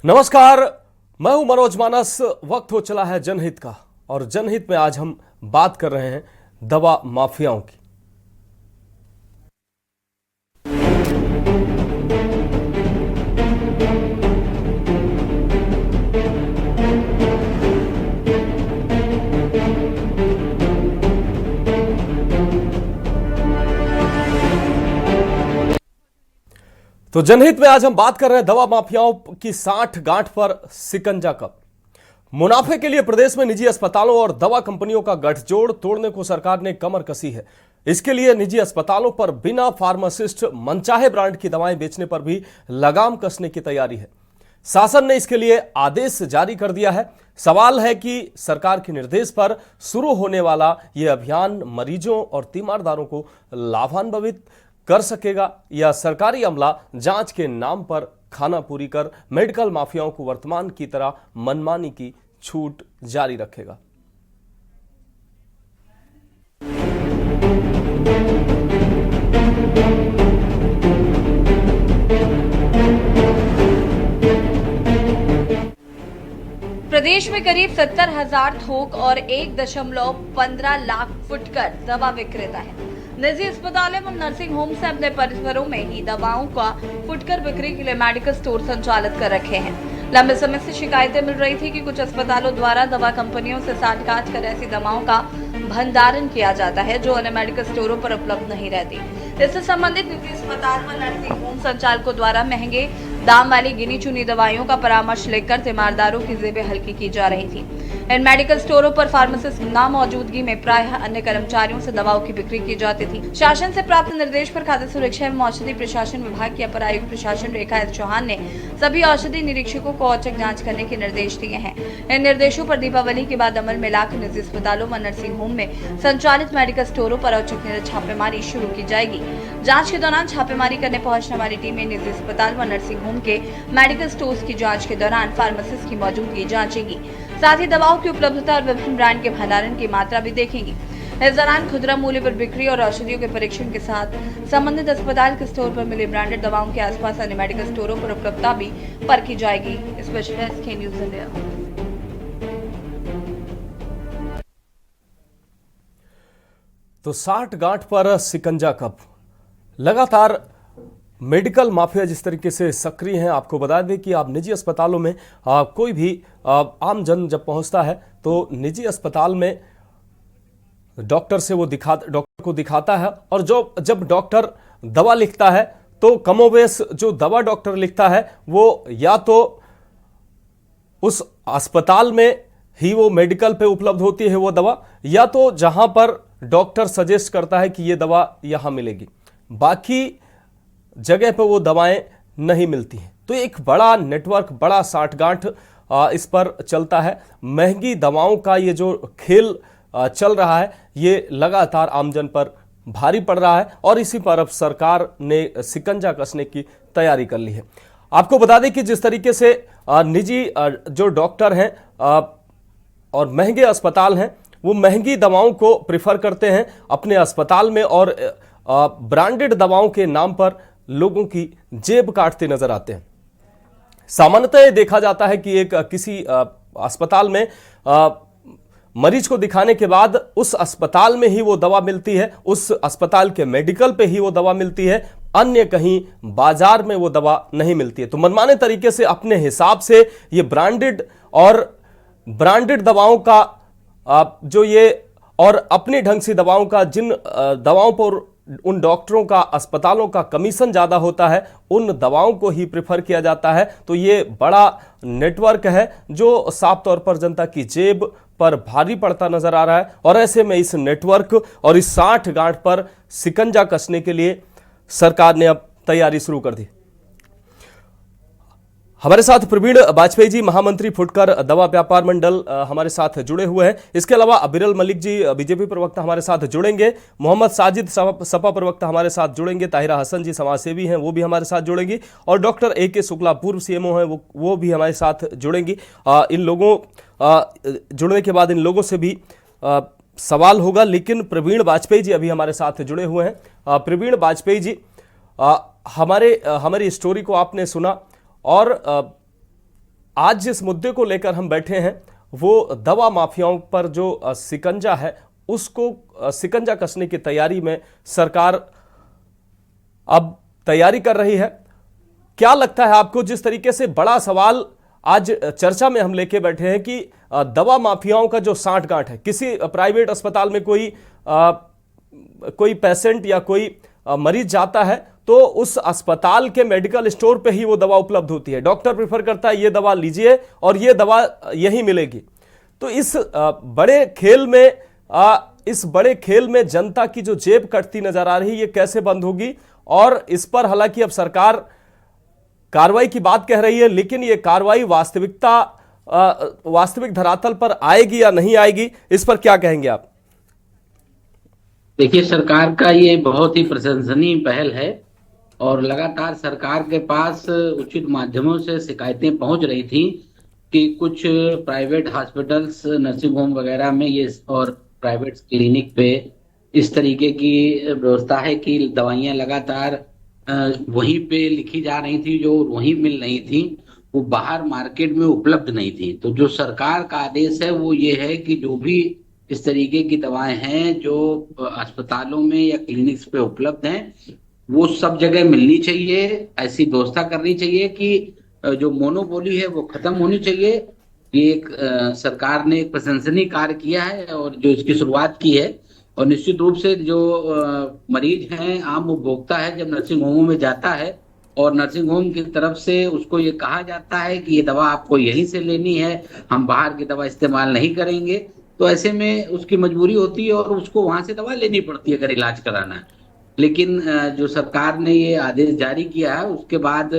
नमस्कार, मैं हूं मनोज मानस। वक्त हो चला है जनहित का, और जनहित में आज हम बात कर रहे हैं दवा माफियाओं की। तो जनहित में आज हम बात कर रहे हैं दवा माफियाओं की साठ गांठ पर सिकंजा कब। मुनाफे के लिए प्रदेश में निजी अस्पतालों और दवा कंपनियों का गठजोड़ तोड़ने को सरकार ने कमर कसी है। इसके लिए निजी अस्पतालों पर बिना फार्मासिस्ट मनचाहे ब्रांड की दवाएं बेचने पर भी लगाम कसने की तैयारी है। शासन ने इसके लिए आदेश जारी कर दिया है। सवाल है कि सरकार के निर्देश पर शुरू होने वाला यह अभियान मरीजों और तीमारदारों को लाभान्वित कर सकेगा, या सरकारी अमला जांच के नाम पर खाना पूरी कर मेडिकल माफियाओं को वर्तमान की तरह मनमानी की छूट जारी रखेगा। प्रदेश में करीब 70,000 थोक और 1.15 लाख फुटकर दवा विक्रेता है। निजी अस्पतालों एवं नर्सिंग होम से अपने परिसरों में ही दवाओं का फुटकर बिक्री के लिए मेडिकल स्टोर संचालित कर रखे हैं। लंबे समय से शिकायतें मिल रही थी कि कुछ अस्पतालों द्वारा दवा कंपनियों से साठ-गांठ कर ऐसी दवाओं का भंडारण किया जाता है जो अन्य मेडिकल स्टोरों पर उपलब्ध नहीं रहती। इससे संबंधित निजी अस्पताल व नर्सिंग होम संचालकों द्वारा महंगे दाम वाली गिनी चुनी दवाइयों का परामर्श लेकर तीमारदारों की जेबें हल्की की जा रही थी। इन मेडिकल स्टोरों पर फार्मासिस्ट ना मौजूदगी में प्रायः अन्य कर्मचारियों से दवाओं की बिक्री की जाती थी। शासन से प्राप्त निर्देश पर खाद्य सुरक्षा एवं औषधि प्रशासन विभाग की अपर आयुक्त प्रशासन रेखा एस चौहान ने सभी औषधि निरीक्षकों को औचक जांच करने के निर्देश दिए हैं। इन निर्देशों पर दीपावली के बाद अमल में लाकर निजी अस्पतालों व नर्सिंग होम में संचालित मेडिकल स्टोरों पर औचक छापेमारी शुरू की जाएगी। जांच के दौरान छापेमारी करने पहुंचने वाली टीमें निजी अस्पताल व नर्सिंग होम के मेडिकल स्टोर्स की जांच के दौरान फार्मासिस्ट की मौजूदगी जांचेगी। साथ ही दवाओं की उपलब्धता और विभिन्न ब्रांड के भंडारण की मात्रा भी देखेंगी। इस दौरान खुदरा मूल्य पर बिक्री और औषधियों के परीक्षण के साथ संबंधित अस्पताल के स्टोर पर मिली ब्रांडेड दवाओं के आसपास अन्य मेडिकल स्टोरों पर उपलब्धता भी परखी जाएगी। स्पेशल डेस्क के न्यूज़ इंडिया। तो साठ गांठ पर सिकंजा कब। लगातार मेडिकल माफिया जिस तरीके से सक्रिय हैं, आपको बता दें कि आप निजी अस्पतालों में कोई भी आम जन जब पहुंचता है तो निजी अस्पताल में डॉक्टर को दिखाता है, और जब डॉक्टर दवा लिखता है तो कमोबेश जो दवा डॉक्टर लिखता है वो या तो उस अस्पताल में ही वो मेडिकल पे उपलब्ध होती है वो दवा, या तो जहां पर डॉक्टर सजेस्ट करता है कि ये दवा यहां मिलेगी, बाकी जगह पर वो दवाएं नहीं मिलती हैं। तो एक बड़ा नेटवर्क, बड़ा साठगांठ इस पर चलता है। महंगी दवाओं का ये जो खेल चल रहा है ये लगातार आमजन पर भारी पड़ रहा है, और इसी पर अब सरकार ने सिकंजा कसने की तैयारी कर ली है। आपको बता दें कि जिस तरीके से निजी जो डॉक्टर हैं और महंगे अस्पताल हैं वो महंगी दवाओं को प्रिफर करते हैं अपने अस्पताल में, और ब्रांडेड दवाओं के नाम पर लोगों की जेब काटते नजर आते हैं। सामान्यतः देखा जाता है कि किसी अस्पताल में मरीज को दिखाने के बाद उस अस्पताल में ही वो दवा मिलती है, उस अस्पताल के मेडिकल पे ही वो दवा मिलती है, अन्य कहीं बाजार में वो दवा नहीं मिलती है। तो मनमाने तरीके से अपने हिसाब से ये ब्रांडेड दवाओं का जो ये और अपने ढंग से दवाओं का, जिन दवाओं पर उन डॉक्टरों का, अस्पतालों का कमीशन ज्यादा होता है, उन दवाओं को ही प्रेफर किया जाता है। तो ये बड़ा नेटवर्क है जो साफ तौर पर जनता की जेब पर भारी पड़ता नजर आ रहा है, और ऐसे में इस नेटवर्क और इस साठ गांठ पर सिकंजा कसने के लिए सरकार ने अब तैयारी शुरू कर दी। हमारे साथ प्रवीण वाजपेयी जी, महामंत्री फुटकर दवा व्यापार मंडल, हमारे साथ जुड़े हुए हैं। इसके अलावा अबिरल मलिक जी, बीजेपी प्रवक्ता, हमारे साथ जुड़ेंगे। मोहम्मद साजिद, सपा प्रवक्ता, हमारे साथ जुड़ेंगे। ताहिरा हसन जी, समाजसेवी हैं, वो भी हमारे साथ जुड़ेंगी। और डॉक्टर ए.के. शुक्ला, पूर्व सीएमओ हैं, वो भी हमारे साथ जुड़ेंगी। इन लोगों जुड़ने के बाद इन लोगों से भी सवाल होगा, लेकिन प्रवीण वाजपेयी जी अभी हमारे साथ जुड़े हुए हैं। प्रवीण वाजपेयी जी, हमारी स्टोरी को आपने सुना, और आज जिस मुद्दे को लेकर हम बैठे हैं वो दवा माफियाओं पर जो शिकंजा है उसको शिकंजा कसने की तैयारी में सरकार अब तैयारी कर रही है। क्या लगता है आपको, जिस तरीके से बड़ा सवाल आज चर्चा में हम लेके बैठे हैं कि दवा माफियाओं का जो सांठगांठ है, किसी प्राइवेट अस्पताल में कोई पेशेंट या कोई मरीज जाता है तो उस अस्पताल के मेडिकल स्टोर पे ही वो दवा उपलब्ध होती है। डॉक्टर प्रेफर करता है ये दवा लीजिए और ये दवा यहीं मिलेगी। तो इस बड़े खेल में जनता की जो जेब कटती नजर आ रही है, ये कैसे बंद होगी? और इस पर हालांकि अब सरकार कार्रवाई की बात कह रही है, लेकिन ये कार्रवाई वास्तविक धरातल पर आएगी या नहीं आएगी, इस पर क्या कहेंगे आप? देखिए, सरकार का ये बहुत ही प्रशंसनीय पहल है और लगातार सरकार के पास उचित माध्यमों से शिकायतें पहुंच रही थी कि कुछ प्राइवेट हॉस्पिटल्स, नर्सिंग होम वगैरह में ये और प्राइवेट क्लिनिक पे इस तरीके की व्यवस्था है कि दवाइयां लगातार वहीं पे लिखी जा रही थी, जो वहीं मिल रही थी, वो बाहर मार्केट में उपलब्ध नहीं थी। तो जो सरकार का आदेश है वो ये है कि जो भी इस तरीके की दवाएं हैं जो अस्पतालों में या क्लिनिक्स पे उपलब्ध हैं, वो सब जगह मिलनी चाहिए। ऐसी व्यवस्था करनी चाहिए कि जो मोनोपोली है वो खत्म होनी चाहिए। ये एक सरकार ने एक प्रशंसनीय कार्य किया है और जो इसकी शुरुआत की है। और निश्चित रूप से जो मरीज हैं, आम उपभोक्ता है, जब नर्सिंग होमों में जाता है और नर्सिंग होम की तरफ से उसको ये कहा जाता है कि ये दवा आपको यहीं से लेनी है, हम बाहर की दवा इस्तेमाल नहीं करेंगे, तो ऐसे में उसकी मजबूरी होती है और उसको वहां से दवा लेनी पड़ती है अगर इलाज कराना है। लेकिन जो सरकार ने ये आदेश जारी किया है उसके बाद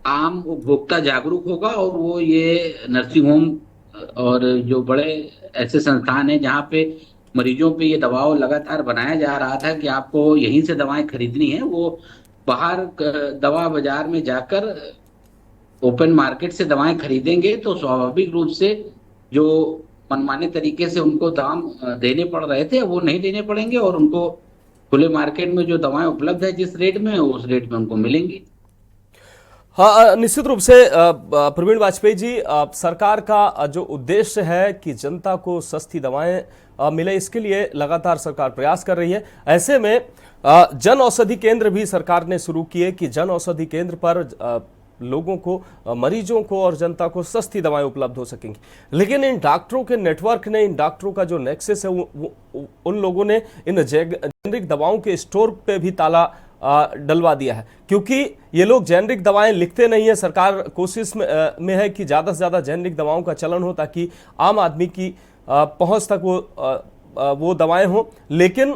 आम उपभोक्ता जागरूक होगा और वो ये नर्सिंग होम और जो बड़े ऐसे संस्थान हैं जहाँ पे मरीजों पे ये दबाव लगातार बनाया जा रहा था कि आपको यहीं से दवाएं खरीदनी है, वो बाहर दवा बाजार में जाकर ओपन मार्केट से दवाएं खरीदेंगे तो स्वाभाविक रूप से जो मनमाने तरीके से उनको दाम देने पड़ रहे थे वो नहीं देने पड़ेंगे और उनको खुले मार्केट में जो दवाएं उपलब्ध है जिस रेट में, उस रेट में उनको मिलेंगी। हाँ, निश्चित रूप से प्रवीण वाजपेयी जी, सरकार का जो उद्देश्य है कि जनता को सस्ती दवाएं मिले, इसके लिए लगातार सरकार प्रयास कर रही है। ऐसे में जन औषधि केंद्र भी सरकार ने शुरू किए कि जन औषधि केंद्र पर लोगों को, मरीजों को और जनता को सस्ती दवाएं उपलब्ध हो सकेंगी। लेकिन इन डॉक्टरों के नेटवर्क ने, इन डॉक्टरों का जो नेक्सस है, उन लोगों ने इन जेनरिक दवाओं के स्टोर पे भी ताला डलवा दिया है, क्योंकि ये लोग जेनरिक दवाएं लिखते नहीं है। सरकार कोशिश में है कि ज़्यादा से ज़्यादा जेनरिक दवाओं का चलन हो ताकि आम आदमी की पहुंच तक वो दवाएं हो। लेकिन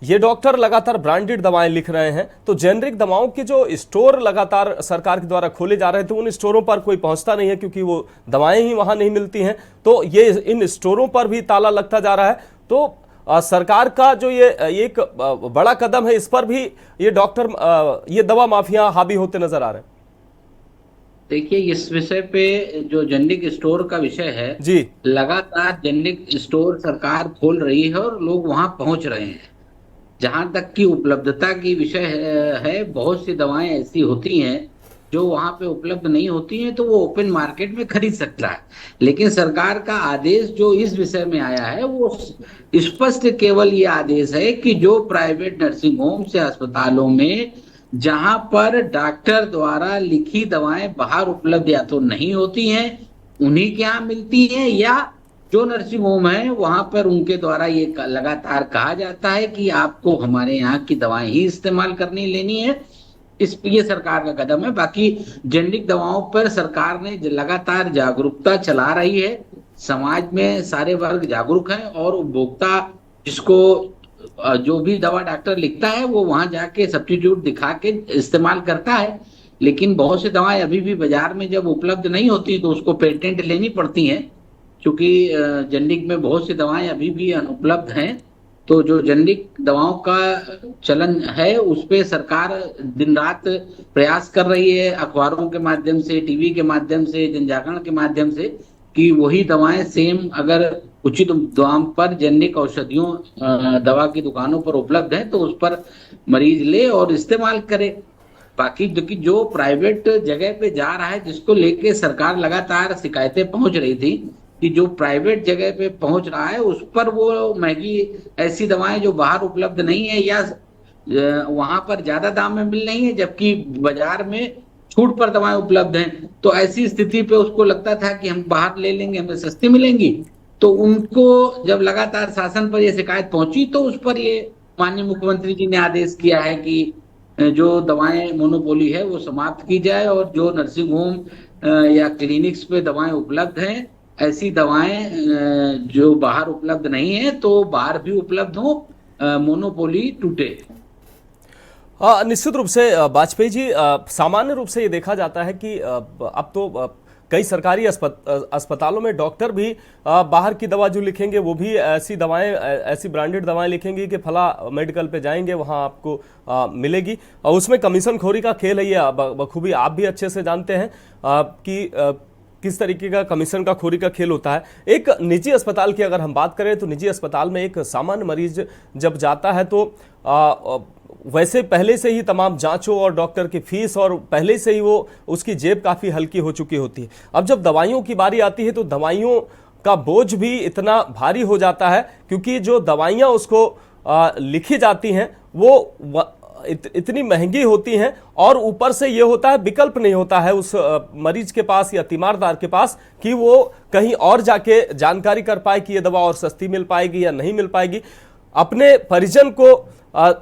ये डॉक्टर लगातार ब्रांडेड दवाएं लिख रहे हैं, तो जेनरिक दवाओं के जो स्टोर लगातार सरकार के द्वारा खोले जा रहे थे, उन स्टोरों पर कोई पहुंचता नहीं है क्योंकि वो दवाएं ही वहां नहीं मिलती हैं। तो ये इन स्टोरों पर भी ताला लगता जा रहा है। तो सरकार का जो ये एक बड़ा कदम है, इस पर भी ये ये दवा माफिया हावी होते नजर आ रहे हैं। देखिए, इस विषय पे जो जेनरिक स्टोर का विषय है जी, लगातार जेनरिक स्टोर सरकार खोल रही है और लोग वहां पहुंच रहे हैं। जहां तक की उपलब्धता की विषय है, बहुत सी दवाएं ऐसी होती हैं जो वहां पे उपलब्ध नहीं होती हैं, तो वो ओपन मार्केट में खरीद सकता है। लेकिन सरकार का आदेश जो इस विषय में आया है वो स्पष्ट केवल ये आदेश है कि जो प्राइवेट नर्सिंग होम से अस्पतालों में जहां पर डॉक्टर द्वारा लिखी दवाएं बाहर उपलब्ध या तो नहीं होती हैं, उन्हीं के यहाँ मिलती हैं, या जो नर्सिंग होम है वहां पर उनके द्वारा ये लगातार कहा जाता है कि आपको हमारे यहाँ की दवाएं ही इस्तेमाल करनी लेनी है। ये सरकार का कदम है। बाकी जेनरिक दवाओं पर सरकार ने लगातार जागरूकता चला रही है। समाज में सारे वर्ग जागरूक हैं और उपभोक्ता जिसको जो भी दवा डॉक्टर लिखता है वो वहां जाके सब्स्टिट्यूट दिखा के इस्तेमाल करता है। लेकिन बहुत सी दवाएं अभी भी बाजार में जब उपलब्ध नहीं होती तो उसको पेटेंट लेनी पड़ती हैं, क्योंकि जेनरिक में बहुत सी दवाएं अभी भी अनुपलब्ध हैं। तो जो जेनरिक दवाओं का चलन है उस पे सरकार दिन रात प्रयास कर रही है, अखबारों के माध्यम से, टीवी के माध्यम से, जन जागरण के माध्यम से, कि वही दवाएं सेम अगर उचित दाम पर जेनरिक औषधियों दवा की दुकानों पर उपलब्ध है तो उस पर मरीज ले और इस्तेमाल करे। बाकी देखिए जो प्राइवेट जगह पे जा रहा है, जिसको लेके सरकार लगातार शिकायतें पहुंच रही थी कि जो प्राइवेट जगह पे पहुंच रहा है उस पर वो महंगी ऐसी दवाएं जो बाहर उपलब्ध नहीं है या वहां पर ज्यादा दाम में मिल रही है, जबकि बाजार में छूट पर दवाएं उपलब्ध हैं। तो ऐसी स्थिति पे उसको लगता था कि हम बाहर ले लेंगे, हमें सस्ती मिलेंगी। तो उनको जब लगातार शासन पर यह शिकायत पहुंची तो उस पर ये माननीय मुख्यमंत्री जी ने आदेश किया है कि जो दवाएं मोनोपोली है वो समाप्त की जाए और जो नर्सिंग होम या क्लिनिक्स पे दवाएं उपलब्ध हैं, ऐसी दवाएं जो बाहर उपलब्ध नहीं है तो बाहर भी उपलब्ध हो, मोनोपोली टूटे। निश्चित रूप से वाजपेयी जी, सामान्य रूप से ये देखा जाता है कि अब तो कई सरकारी अस्पतालों में डॉक्टर भी बाहर की दवा जो लिखेंगे वो भी ऐसी दवाएं, ऐसी ब्रांडेड दवाएं लिखेंगे कि फला मेडिकल पे जाएंगे वहां आपको मिलेगी, और उसमें कमीशन खोरी का खेल है। ये बखूबी आप भी अच्छे से जानते हैं कि किस तरीके का कमीशन का खोरी का खेल होता है। एक निजी अस्पताल की अगर हम बात करें तो निजी अस्पताल में एक सामान्य मरीज जब जाता है तो वैसे पहले से ही तमाम जांचों और डॉक्टर की फीस और पहले से ही वो उसकी जेब काफ़ी हल्की हो चुकी होती है। अब जब दवाइयों की बारी आती है तो दवाइयों का बोझ भी इतना भारी हो जाता है, क्योंकि जो दवाइयाँ उसको लिखी जाती हैं वो इतनी महंगी होती हैं, और ऊपर से ये होता है विकल्प नहीं होता है उस मरीज के पास या तीमारदार के पास कि वो कहीं और जाके जानकारी कर पाए कि ये दवा और सस्ती मिल पाएगी या नहीं मिल पाएगी। अपने परिजन को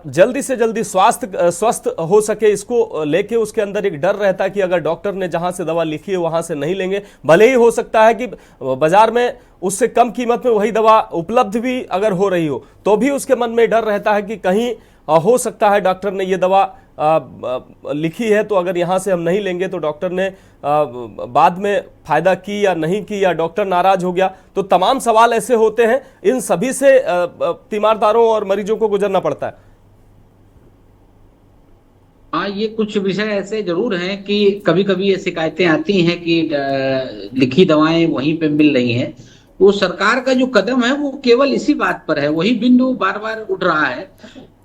जल्दी से जल्दी स्वस्थ हो सके, इसको लेके उसके अंदर एक डर रहता है कि अगर डॉक्टर ने जहां से दवा लिखी है वहां से नहीं लेंगे। भले ही हो सकता है कि बाजार में उससे कम कीमत में वही दवा उपलब्ध भी अगर हो रही हो तो भी उसके मन में डर रहता है कि कहीं हो सकता है डॉक्टर ने ये दवा लिखी है तो अगर यहाँ से हम नहीं लेंगे तो डॉक्टर ने बाद में फायदा की या नहीं की, या डॉक्टर नाराज हो गया। तो तमाम सवाल ऐसे होते हैं, इन सभी से तीमारदारों और मरीजों को गुजरना पड़ता है। हाँ, ये कुछ विषय ऐसे जरूर हैं कि कभी कभी ये शिकायतें आती हैं कि लिखी दवाएं वहीं पे मिल रही हैं। वो सरकार का जो कदम है वो केवल इसी बात पर है, वही बिंदु बार बार उठ रहा है।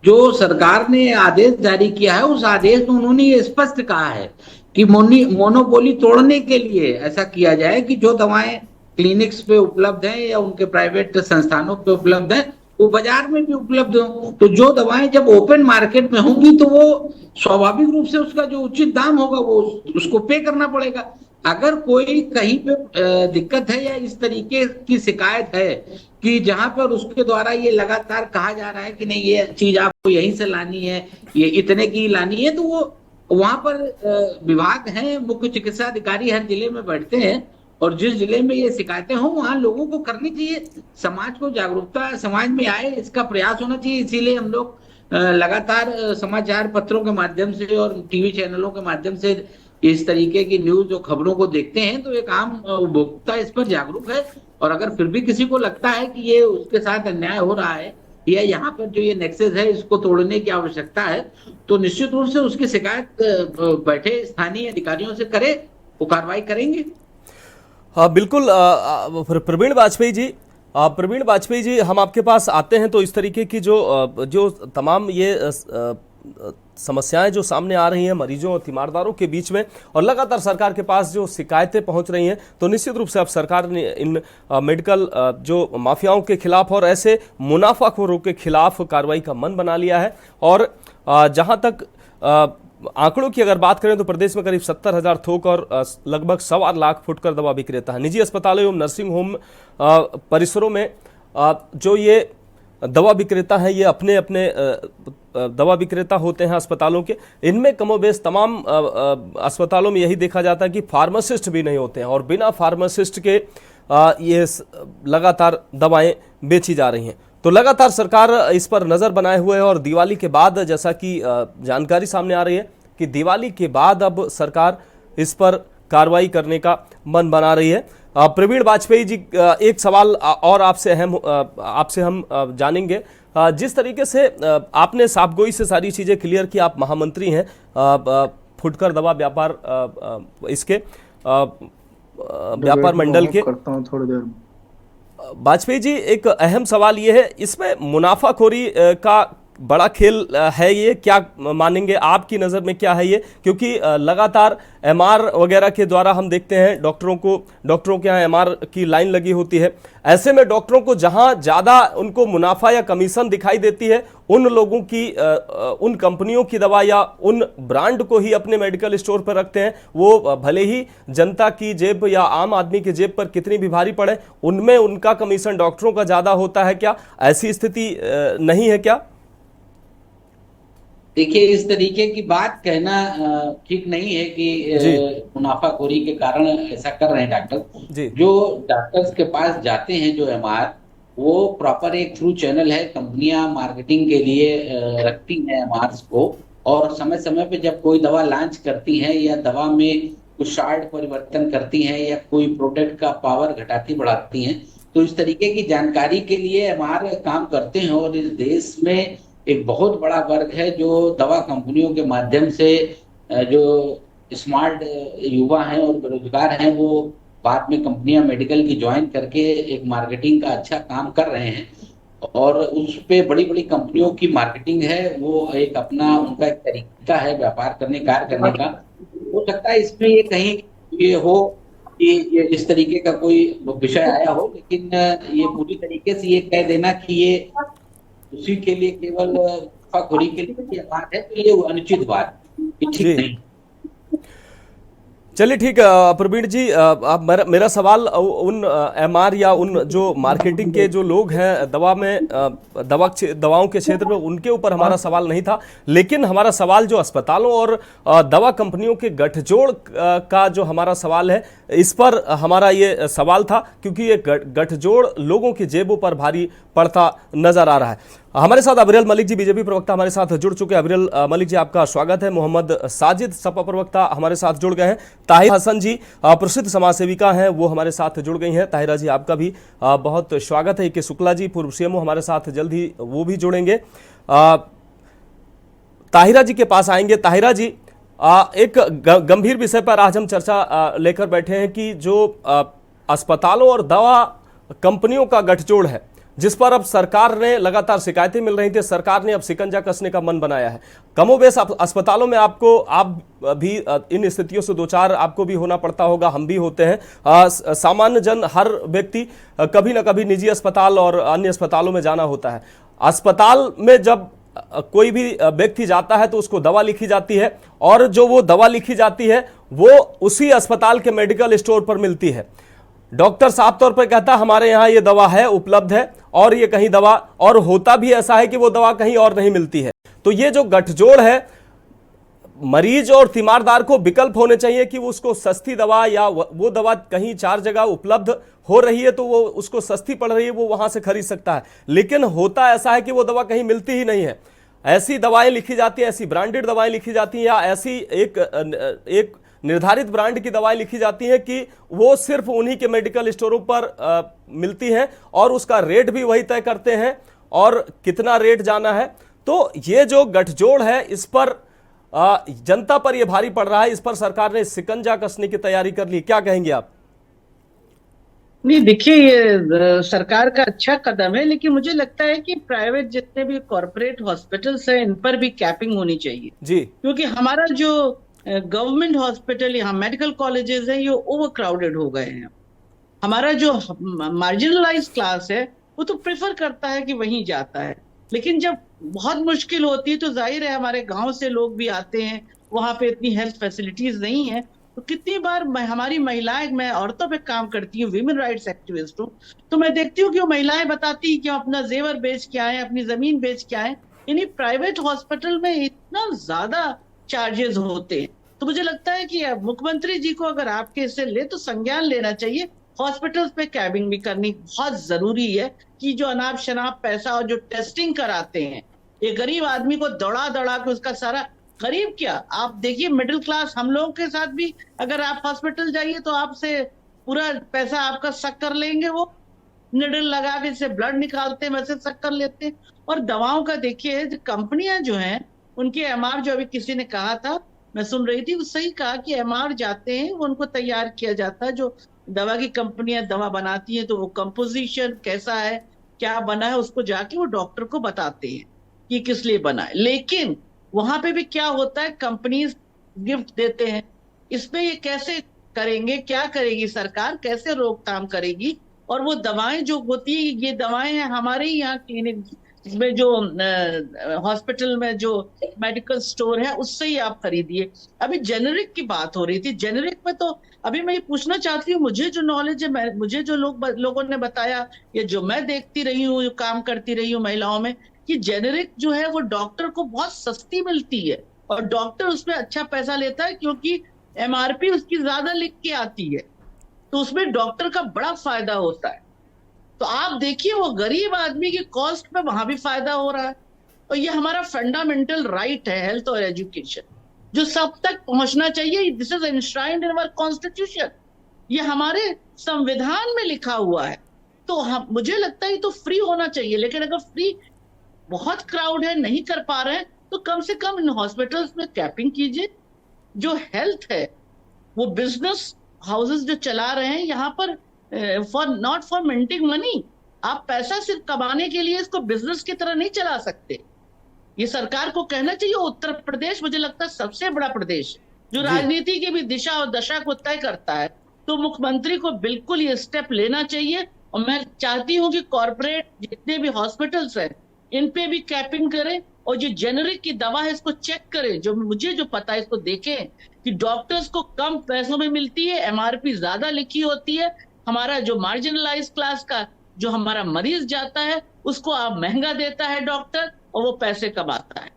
जो सरकार ने आदेश जारी किया है उस आदेश में उन्होंने ये स्पष्ट कहा है कि मोनोपोली तोड़ने के लिए ऐसा किया जाए कि जो दवाएं क्लिनिक्स पे उपलब्ध हैं या उनके प्राइवेट संस्थानों पे उपलब्ध है वो बाजार में भी उपलब्ध हो। तो जो दवाएं जब ओपन मार्केट में होंगी तो वो स्वाभाविक रूप से उसका जो उचित दाम होगा वो उसको पे करना पड़ेगा। अगर कोई कहीं पे दिक्कत है या इस तरीके की शिकायत है कि जहां पर उसके द्वारा ये लगातार कहा जा रहा है कि नहीं ये चीज आपको यहीं से लानी है, ये इतने की लानी है, तो वो वहां पर विभाग हैं, मुख्य चिकित्सा अधिकारी हर जिले में बैठते हैं और जिस जिले में ये शिकायतें हों वहां लोगों को करनी चाहिए। समाज को जागरूकता समाज में आए, इसका प्रयास होना चाहिए। इसीलिए हम लोग लगातार समाचार पत्रों के माध्यम से और टीवी चैनलों के माध्यम से इस तरीके की न्यूज और खबरों को देखते हैं, तो एक आम उपभोक्ता इस पर जागरूक है। और अगर फिर भी किसी को लगता है कि ये उसके साथ अन्याय हो रहा है या यहाँ पर जो ये नेक्सेस है इसको तोड़ने की आवश्यकता है, तो निश्चित रूप से उसकी शिकायत बैठे स्थानीय अधिकारियों से करे, वो कार्रवाई करेंगे। हाँ बिल्कुल। प्रवीण वाजपेयी जी हम आपके पास आते हैं तो इस तरीके की जो तमाम ये समस्याएं जो सामने आ रही हैं मरीजों और तीमारदारों के बीच में, और लगातार सरकार के पास जो शिकायतें पहुंच रही हैं, तो निश्चित रूप से अब सरकार ने इन मेडिकल जो माफियाओं के खिलाफ और ऐसे मुनाफाखोरों के खिलाफ कार्रवाई का मन बना लिया है। और जहां तक आंकड़ों की अगर बात करें तो प्रदेश में करीब 70,000 थोक और लगभग 1.25 लाख फुटकर दवा विक्रेता है। निजी अस्पतालों एवं नर्सिंग होम परिसरों में जो ये दवा विक्रेता हैं ये अपने अपने दवा विक्रेता होते हैं अस्पतालों के। इनमें कमोबेश तमाम अस्पतालों में यही देखा जाता है कि फार्मासिस्ट भी नहीं होते हैं, और बिना फार्मासिस्ट के ये लगातार दवाएं बेची जा रही हैं। तो लगातार सरकार इस पर नज़र बनाए हुए है, और दिवाली के बाद जैसा कि जानकारी सामने आ रही है कि दिवाली के बाद अब सरकार इस पर कार्रवाई करने का मन बना रही है। प्रवीण वाजपेयी जी, एक सवाल और आपसे हम जानेंगे। जिस तरीके से आपने साफगोई से सारी चीज़ें क्लियर की, आप महामंत्री हैं फुटकर दवा व्यापार इसके व्यापार मंडल के। करता हूं थोड़ी देर में। वाजपेयी जी, एक अहम सवाल ये है, इसमें मुनाफाखोरी का बड़ा खेल है ये, क्या मानेंगे, आपकी नज़र में क्या है ये? क्योंकि लगातार एमआर वगैरह के द्वारा हम देखते हैं डॉक्टरों के यहाँ एमआर की लाइन लगी होती है। ऐसे में डॉक्टरों को जहां ज़्यादा उनको मुनाफा या कमीशन दिखाई देती है, उन लोगों की उन कंपनियों की दवा या उन ब्रांड को ही अपने मेडिकल स्टोर पर रखते हैं। वो भले ही जनता की जेब या आम आदमी की जेब पर कितनी भी भारी पड़े, उनमें उनका कमीशन डॉक्टरों का ज़्यादा होता है। क्या ऐसी स्थिति नहीं है क्या? देखिए, इस तरीके की बात कहना ठीक नहीं है कि मुनाफाखोरी के कारण ऐसा कर रहे हैं डॉक्टर। जो डॉक्टर्स के पास जाते हैं जो एमआर, वो प्रॉपर एक थ्रू चैनल है, कंपनियां मार्केटिंग के लिए रखती हैं एमआरस को, और समय समय पे जब कोई दवा लॉन्च करती हैं या दवा में कुछ शार्ट परिवर्तन करती हैं या कोई प्रोडक्ट का पावर घटाती बढ़ाती हैं, तो इस तरीके की जानकारी के लिए एमआर काम करते हैं। और इस देश में एक बहुत बड़ा वर्ग है जो दवा कंपनियों के माध्यम से जो स्मार्ट युवा हैं और बेरोजगार हैं, वो बाद में कंपनियां मेडिकल की ज्वाइन करके एक मार्केटिंग का अच्छा काम कर रहे हैं। और उस पे बड़ी बड़ी कंपनियों की मार्केटिंग है, वो एक अपना उनका एक तरीका है व्यापार करने, कार्य करने का। हो सकता है इसमें ये कहीं ये हो कि ये इस तरीके का कोई विषय आया हो, लेकिन ये पूरी तरीके से ये कह देना कि ये उसी के लिए केवल मुनाफाखोरी के लिए बात है, तो ये अनुचित बात, ये ठीक नहीं। चलिए ठीक है प्रवीण जी, अब मेरा सवाल उन एमआर या उन जो मार्केटिंग के जो लोग हैं दवाओं के क्षेत्र में, उनके ऊपर हमारा सवाल नहीं था। लेकिन हमारा सवाल जो अस्पतालों और दवा कंपनियों के गठजोड़ का जो हमारा सवाल है, इस पर हमारा ये सवाल था, क्योंकि ये गठजोड़ लोगों की जेबों पर भारी पड़ता नजर आ रहा है। हमारे साथ अबरियल मलिक जी, बीजेपी प्रवक्ता, हमारे साथ जुड़ चुके हैं। अबरियल मलिक जी, आपका स्वागत है। मोहम्मद साजिद, सपा प्रवक्ता, हमारे साथ जुड़ गए हैं। ताहिरा हसन जी, प्रसिद्ध समाज सेविका हैं, वो हमारे साथ जुड़ गई हैं। ताहिरा जी, आपका भी बहुत स्वागत है। के शुक्ला जी, पूर्व सीएमओ, हमारे साथ जल्द ही वो भी जुड़ेंगे। ताहिरा जी के पास आएंगे। ताहिरा जी, एक गंभीर विषय पर आज हम चर्चा लेकर बैठे हैं कि जो अस्पतालों और दवा कंपनियों का गठजोड़ है, जिस पर अब सरकार ने लगातार शिकायतें मिल रही थी, सरकार ने अब शिकंजा कसने का मन बनाया है। कमोबेश अस्पतालों में आप भी इन स्थितियों से दो चार आपको भी होना पड़ता होगा, हम भी होते हैं। सामान्य जन, हर व्यक्ति कभी ना कभी निजी अस्पताल और अन्य अस्पतालों में जाना होता है। अस्पताल में जब कोई भी व्यक्ति जाता है तो उसको दवा लिखी जाती है, और जो वो दवा लिखी जाती है वो उसी अस्पताल के मेडिकल स्टोर पर मिलती है। डॉक्टर साफ तौर पर कहता है हमारे यहाँ ये दवा है, उपलब्ध है, और ये कहीं दवा, और होता भी ऐसा है कि वो दवा कहीं और नहीं मिलती है। तो ये जो गठजोड़ है, मरीज और तीमारदार को विकल्प होने चाहिए कि वो उसको सस्ती दवा, या वो दवा कहीं चार जगह उपलब्ध हो रही है तो वो उसको सस्ती पड़ रही है, वो वहां से खरीद सकता है। लेकिन होता ऐसा है कि वो दवा कहीं मिलती ही नहीं है। ऐसी दवाएं लिखी जाती हैं, ऐसी ब्रांडेड दवाएं लिखी जाती हैं, या ऐसी एक निर्धारित ब्रांड की दवाएं लिखी जाती हैं कि वो सिर्फ उन्हीं के मेडिकल स्टोरों पर मिलती हैं, और उसका रेट भी वही तय करते हैं और कितना रेट जाना है। तो ये जो गठजोड़ है, इस पर जनता पर ये भारी पड़ रहा है, इस पर सरकार ने शिकंजा कसने की तैयारी कर ली। क्या कहेंगे आप? नहीं, देखिए, ये सरकार का अच्छा कदम है, लेकिन मुझे लगता है कि प्राइवेट जितने भी कॉर्पोरेट हॉस्पिटल्स हैं, इन पर भी कैपिंग होनी चाहिए जी। क्योंकि हमारा जो गवर्नमेंट हॉस्पिटल, यहाँ मेडिकल कॉलेजेस हैं, ये ओवर क्राउडेड हो गए हैं। हमारा जो मार्जिनलाइज क्लास है वो तो प्रेफर करता है कि वहीं जाता है, लेकिन जब बहुत मुश्किल होती है तो जाहिर है हमारे गांव से लोग भी आते हैं, वहां पे इतनी हेल्थ फैसिलिटीज नहीं है। तो कितनी बार हमारी महिलाएं, मैं औरतों पे काम करती हूँ, वीमेन राइट्स एक्टिविस्ट हूँ, तो मैं देखती हूँ कि वो महिलाएं बताती हैं कि हम अपना जेवर बेच के आए, अपनी जमीन बेच के आए। यानी प्राइवेट हॉस्पिटल में इतना ज्यादा चार्जेस होते हैं। तो मुझे लगता है कि मुख्यमंत्री जी को अगर आपके इससे ले तो संज्ञान लेना चाहिए। हॉस्पिटल्स पे कैबिंग भी करनी बहुत जरूरी है कि जो अनाप शनाप पैसा और जो टेस्टिंग कराते हैं, ये गरीब आदमी को दौड़ा दौड़ा के उसका सारा, गरीब क्या, आप देखिए मिडिल क्लास हम लोगों के साथ भी अगर आप हॉस्पिटल जाइए तो आपसे पूरा पैसा आपका सक कर लेंगे। वो निडल लगा के से ब्लड निकालते हैं, वैसे सक कर लेते हैं। और दवाओं का देखिए, कंपनियां जो हैं उनके एमआर, जो अभी किसी ने कहा था, मैं सुन रही थी, वो सही कहा कि एमआर जाते हैं, उनको तैयार किया जाता है। जो दवा की कंपनियां दवा बनाती हैं तो वो कंपोजिशन कैसा है, क्या बना है, उसको जाके वो डॉक्टर को बताते हैं। कि किस लिए बना है, लेकिन वहां पे भी क्या होता है, कंपनीज गिफ्ट देते हैं। इसमें ये कैसे करेंगे, क्या करेगी सरकार, कैसे रोकथाम करेगी? और वो दवाएं जो होती है, ये दवाएं हैं हमारे ही यहाँ क्लिनिक में, जो हॉस्पिटल में जो मेडिकल स्टोर है उससे ही आप खरीदिए। अभी जेनेरिक की बात हो रही थी, जेनेरिक में तो अभी मैं ये पूछना चाहती हूँ, मुझे जो नॉलेज है, मुझे जो लोगों ने बताया, या जो मैं देखती रही हूँ, जो काम करती रही हूँ महिलाओं में, कि जेनेरिक जो है वो डॉक्टर को बहुत सस्ती मिलती है और डॉक्टर उसमें अच्छा पैसा लेता है, क्योंकि एमआरपी उसकी ज्यादा लिख के आती है, तो उसमें डॉक्टर का बड़ा फायदा होता है। तो आप देखिए, वो गरीब आदमी की कॉस्ट में वहां भी फायदा हो रहा है। और ये हमारा फंडामेंटल राइट है, हेल्थ और एजुकेशन, जो सब तक पहुंचना चाहिए। This is enshrined in our constitution, ये हमारे संविधान में लिखा हुआ है। तो मुझे लगता है ये तो फ्री होना चाहिए, लेकिन अगर फ्री बहुत क्राउड है, नहीं कर पा रहे हैं, तो कम से कम इन हॉस्पिटल्स में कैपिंग कीजिए। जो हेल्थ है वो बिजनेस हाउसेस जो चला रहे हैं यहाँ पर, नॉट फॉर मिंटिंग मनी, आप पैसा सिर्फ कमाने के लिए इसको बिजनेस की तरह नहीं चला सकते। ये सरकार को कहना चाहिए। उत्तर प्रदेश मुझे लगता है सबसे बड़ा प्रदेश जो राजनीति की भी दिशा और दशा को तय करता है, तो मुख्यमंत्री को बिल्कुल ये स्टेप लेना चाहिए। और मैं चाहती हूं कि कॉर्पोरेट जितने भी हॉस्पिटल्स हैं इन पे भी कैपिंग करें, और जो जेनेरिक की दवा है इसको चेक करें। जो मुझे जो पता है इसको देखें कि डॉक्टर्स को कम पैसों में मिलती है, एमआरपी ज्यादा लिखी होती है। हमारा जो मार्जिनलाइज क्लास का जो हमारा मरीज जाता है उसको आप महंगा देता है डॉक्टर, और वो पैसे कमाता है।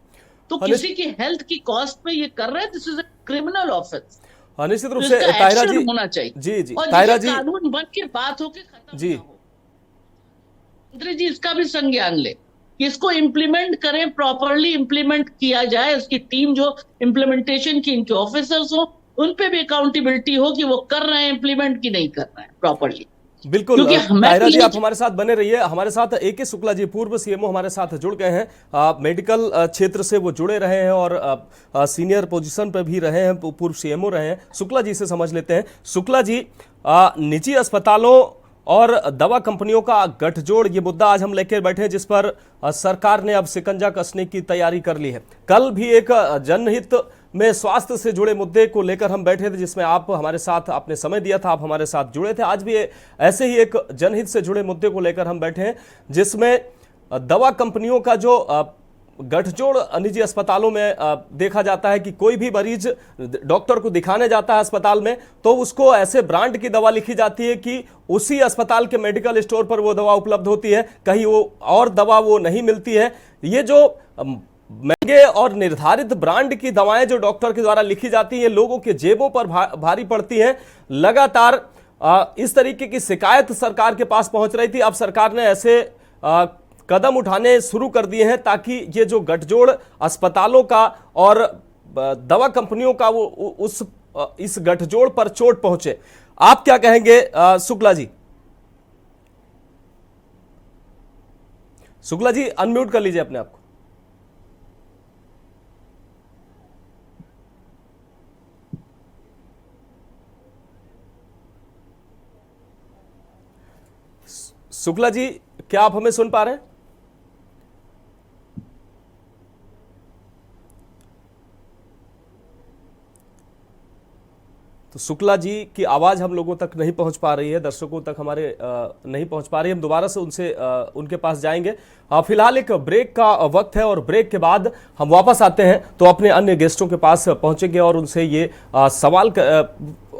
तो किसी की हेल्थ की कॉस्ट पे ये कर रहे हैं, this is a criminal offence. निश्चित रूप से ताहिरा जी होना चाहिए। जी जी, और ताहिरा जी, कानून बन के बात होके खत्म जी, ना हो। मंत्री जी इसका भी संज्ञान ले, इसको इम्प्लीमेंट करें, प्रॉपरली इम्प्लीमेंट किया जाए। उसकी टीम जो इम्प्लीमेंटेशन की, इनके ऑफिसर्स हो, उन पे भी अकाउंटेबिलिटी हो कि वो कर रहे हैं इम्प्लीमेंट की नहीं कर रहे हैं प्रॉपरली। बिल्कुल ताहिरा जी, आप हमारे साथ बने रहिए। हमारे साथ AK शुक्ला जी, पूर्व सीएमओ, हमारे साथ जुड़ गए हैं। मेडिकल क्षेत्र से वो जुड़े रहे हैं और सीनियर पोजीशन पर भी रहे हैं, पूर्व सीएमओ रहे हैं। शुक्ला जी से समझ लेते हैं। शुक्ला जी, निजी अस्पतालों और दवा कंपनियों का गठजोड़, ये मुद्दा आज हम लेकर बैठे हैं, जिस पर सरकार ने अब शिकंजा कसने की तैयारी कर ली है। कल भी एक जनहित में स्वास्थ्य से जुड़े मुद्दे को लेकर हम बैठे थे, जिसमें आप हमारे साथ, आपने समय दिया था, आप हमारे साथ जुड़े थे। आज भी ऐसे ही एक जनहित से जुड़े मुद्दे को लेकर हम बैठे हैं, जिसमें दवा कंपनियों का जो गठजोड़ निजी अस्पतालों में देखा जाता है कि कोई भी मरीज डॉक्टर को दिखाने जाता है अस्पताल में, तो उसको ऐसे ब्रांड की दवा लिखी जाती है कि उसी अस्पताल के मेडिकल स्टोर पर वो दवा उपलब्ध होती है, कहीं वो और दवा वो नहीं मिलती है। ये जो महंगे और निर्धारित ब्रांड की दवाएं जो डॉक्टर के द्वारा लिखी जाती हैं, लोगों के जेबों पर भारी पड़ती हैं। लगातार इस तरीके की शिकायत सरकार के पास पहुंच रही थी। अब सरकार ने ऐसे कदम उठाने शुरू कर दिए हैं ताकि ये जो गठजोड़ अस्पतालों का और दवा कंपनियों का वो इस गठजोड़ पर चोट पहुंचे। आप क्या कहेंगे शुक्ला जी? शुक्ला जी, अनम्यूट कर लीजिए अपने आप को। शुक्ला जी, क्या आप हमें सुन पा रहे हैं? तो शुक्ला जी की आवाज हम लोगों तक नहीं पहुंच पा रही है, दर्शकों तक हमारे नहीं पहुंच पा रही है। हम दोबारा से उनसे उनके पास जाएंगे। फिलहाल एक ब्रेक का वक्त है और ब्रेक के बाद हम वापस आते हैं तो अपने अन्य गेस्टों के पास पहुंचेंगे और उनसे ये सवाल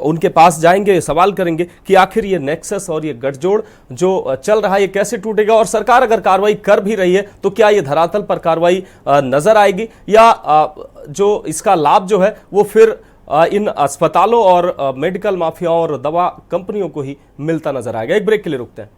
उनके पास जाएंगे, सवाल करेंगे कि आखिर ये नेक्सस और ये गठजोड़ जो चल रहा है ये कैसे टूटेगा, और सरकार अगर कार्रवाई कर भी रही है तो क्या ये धरातल पर कार्रवाई नजर आएगी, या जो इसका लाभ जो है वो फिर इन अस्पतालों और मेडिकल माफियाओं और दवा कंपनियों को ही मिलता नजर आएगा। एक ब्रेक के लिए रुकते हैं।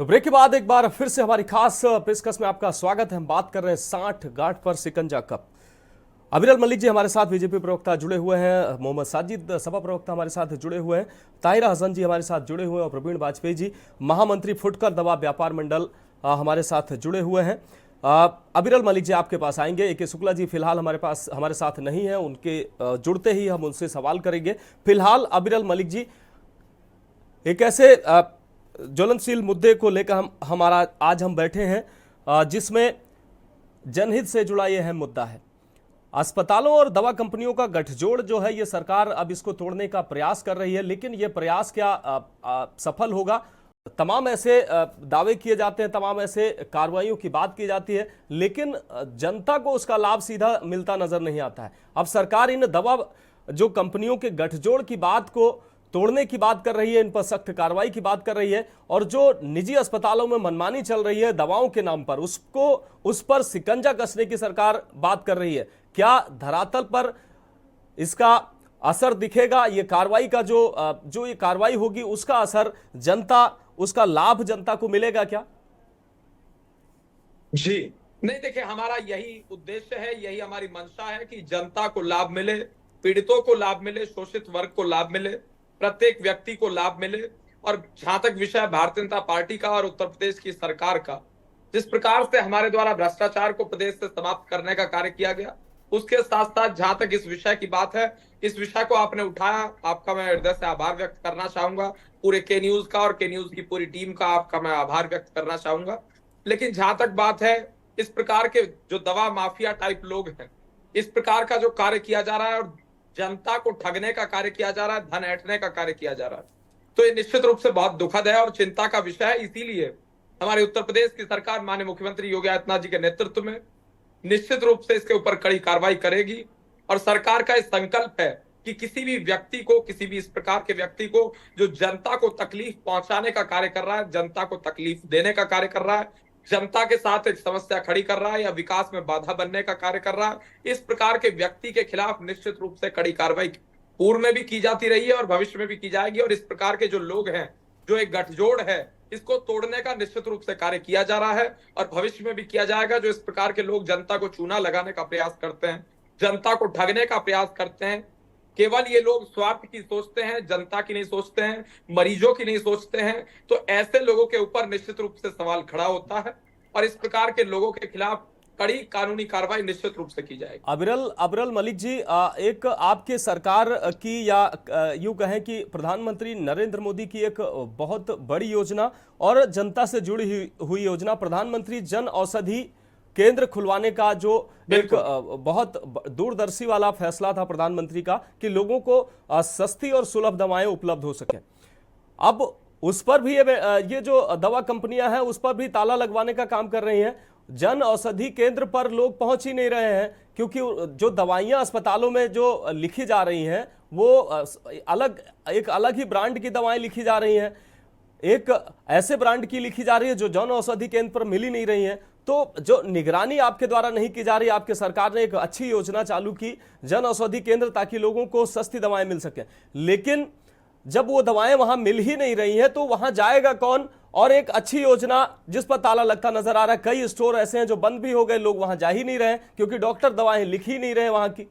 तो ब्रेक के बाद एक बार फिर से हमारी खास पेशकश में आपका स्वागत है। हम बात कर रहे हैं 60 गांठ पर सिकंजा कप। अविरल मलिक जी हमारे साथ बीजेपी प्रवक्ता जुड़े हुए हैं, मोहम्मद साजिद सपा प्रवक्ता हमारे साथ जुड़े हुए हैं, ताहिरा हसन जी हमारे साथ जुड़े हुए हैं और प्रवीण वाजपेयी जी महामंत्री फुटकर दवा व्यापार मंडल हमारे साथ जुड़े हुए हैं। अविरल मलिक जी आपके पास आएंगे, ए के शुक्ला जी फिलहाल हमारे साथ नहीं है, उनके जुड़ते ही हम उनसे सवाल करेंगे। फिलहाल अविरल मलिक जी, एक ऐसे ज्वलनशील मुद्दे को लेकर आज हम बैठे हैं जिसमें जनहित से जुड़ा यह अहम मुद्दा है। अस्पतालों और दवा कंपनियों का गठजोड़ जो है, ये सरकार अब इसको तोड़ने का प्रयास कर रही है, लेकिन ये प्रयास क्या सफल होगा? तमाम ऐसे दावे किए जाते हैं, तमाम ऐसे कार्रवाइयों की बात की जाती है, लेकिन जनता को उसका लाभ सीधा मिलता नजर नहीं आता है। अब सरकार इन दवा जो कंपनियों के गठजोड़ की बात को तोड़ने की बात कर रही है, इन पर सख्त कार्रवाई की बात कर रही है, और जो निजी अस्पतालों में मनमानी चल रही है दवाओं के नाम पर, उस पर शिकंजा कसने की सरकार बात कर रही है। क्या धरातल पर इसका असर दिखेगा? ये कार्रवाई का जो ये कार्रवाई होगी उसका असर उसका लाभ जनता को मिलेगा क्या? जी नहीं, देखिए हमारा यही उद्देश्य है, यही हमारी मंशा है कि जनता को लाभ मिले, पीड़ितों को लाभ मिले, शोषित वर्ग को लाभ मिले, प्रत्येक व्यक्ति को लाभ मिले। और जहां तक विषय भारतीय जनता पार्टी का और उत्तर प्रदेश की सरकार का, जिस प्रकार से हमारे द्वारा भ्रष्टाचार को प्रदेश से समाप्त करने का कार्य किया गया, उसके साथ साथ जहां तक इस विषय की बात है, इस विषय को आपने उठाया, आपका मैं हृदय से आभार व्यक्त करना चाहूंगा। पूरे के न्यूज का और के न्यूज की पूरी टीम का आपका मैं आभार व्यक्त करना चाहूंगा। लेकिन जहां तक बात है, इस प्रकार के जो दवा माफिया टाइप लोग हैं, इस प्रकार का जो कार्य किया जा रहा है और जनता को ठगने का कार्य किया जा रहा है, धन ऐंठने का कार्य किया जा रहा है, तो ये निश्चित रूप से बहुत दुखद है और चिंता का विषय है। इसीलिए हमारे उत्तर प्रदेश की सरकार माननीय मुख्यमंत्री योगी आदित्यनाथ जी के नेतृत्व में निश्चित रूप से इसके ऊपर कड़ी कार्रवाई करेगी। और सरकार का इस संकल्प है कि किसी भी व्यक्ति को, किसी भी इस प्रकार के व्यक्ति को जो जनता को तकलीफ पहुंचाने का कार्य कर रहा है, जनता को तकलीफ देने का कार्य कर रहा है, जनता के साथ एक समस्या खड़ी कर रहा है या विकास में बाधा बनने का कार्य कर रहा है, इस प्रकार के व्यक्ति के खिलाफ निश्चित रूप से कड़ी कार्रवाई पूर्व में भी की जाती रही है और भविष्य में भी की जाएगी। और इस प्रकार के जो लोग हैं, जो एक गठजोड़ है, इसको तोड़ने का निश्चित रूप से कार्य किया जा रहा है और भविष्य में भी किया जाएगा। जो इस प्रकार के लोग जनता को चूना लगाने का प्रयास करते हैं, जनता को ठगने का प्रयास करते हैं, केवल ये लोग स्वार्थ की सोचते हैं, जनता की नहीं सोचते हैं, मरीजों की नहीं सोचते हैं, तो ऐसे लोगों के ऊपर निश्चित रूप से सवाल खड़ा होता है और इस प्रकार के लोगों के खिलाफ कड़ी कानूनी कार्रवाई निश्चित रूप से की जाएगी। अविरल मलिक जी, एक आपके सरकार की या यूं कहें कि प्रधानमंत्री नरेंद्र मोदी की एक बहुत बड़ी योजना और जनता से जुड़ी हुई योजना, प्रधानमंत्री जन औषधि केंद्र खुलवाने का, जो एक बहुत दूरदर्शी वाला फैसला था प्रधानमंत्री का कि लोगों को सस्ती और सुलभ दवाएं उपलब्ध हो सके। अब उस पर भी ये जो दवा कंपनियां हैं उस पर भी ताला लगवाने का काम कर रही हैं। जन औषधि केंद्र पर लोग पहुंच ही नहीं रहे हैं, क्योंकि जो दवाइयां अस्पतालों में जो लिखी जा रही हैं वो एक अलग ही ब्रांड की दवाएं लिखी जा रही हैं, एक ऐसे ब्रांड की लिखी जा रही है जो जन औषधि केंद्र पर मिल ही नहीं रही है। तो जो निगरानी आपके द्वारा नहीं की जा रही, आपके सरकार ने एक अच्छी योजना चालू की जन औषधि केंद्र, ताकि लोगों को सस्ती दवाएं मिल सके, लेकिन जब वो दवाएं वहां मिल ही नहीं रही हैं तो वहां जाएगा कौन? और एक अच्छी योजना जिस पर ताला लगता नजर आ रहा है, कई स्टोर ऐसे हैं जो बंद भी हो गए, लोग वहां जा ही नहीं रहे क्योंकि डॉक्टर दवाएं लिख ही नहीं रहे वहां की।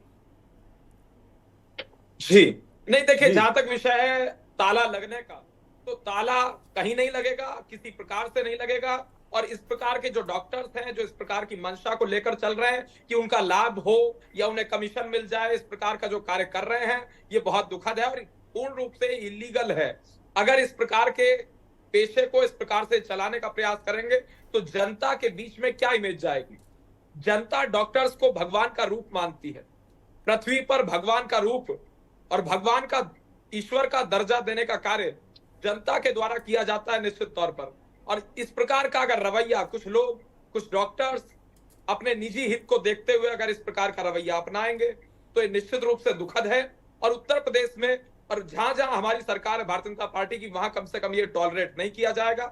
जी नहीं, देखिए जहां तक विषय है ताला लगने का, तो ताला कहीं नहीं लगेगा, किसी प्रकार से नहीं लगेगा। और इस प्रकार के जो डॉक्टर्स हैं, जो इस प्रकार की मंशा को लेकर चल रहे हैं कि उनका लाभ हो या उन्हें कमीशन मिल जाए, इस प्रकार का जो कार्य कर रहे हैं, ये बहुत दुखद है और पूर्ण रूप से इलीगल है। अगर इस प्रकार के पेशे को इस प्रकार से चलाने का प्रयास करेंगे तो जनता के बीच में क्या इमेज जाएगी? जनता डॉक्टर्स को भगवान का रूप मानती है, पृथ्वी पर भगवान का रूप और भगवान का, ईश्वर का दर्जा देने का कार्य जनता के द्वारा किया जाता है निश्चित तौर पर। और इस प्रकार का अगर रवैया कुछ लोग, कुछ डॉक्टर्स अपने निजी हित को देखते हुए अगर इस प्रकार का रवैया अपनाएंगे तो ये निश्चित रूप से दुखद है। और उत्तर प्रदेश में और जहां जहां हमारी सरकार है भारतीय जनता पार्टी की, वहां कम से कम ये टॉलरेट नहीं किया जाएगा।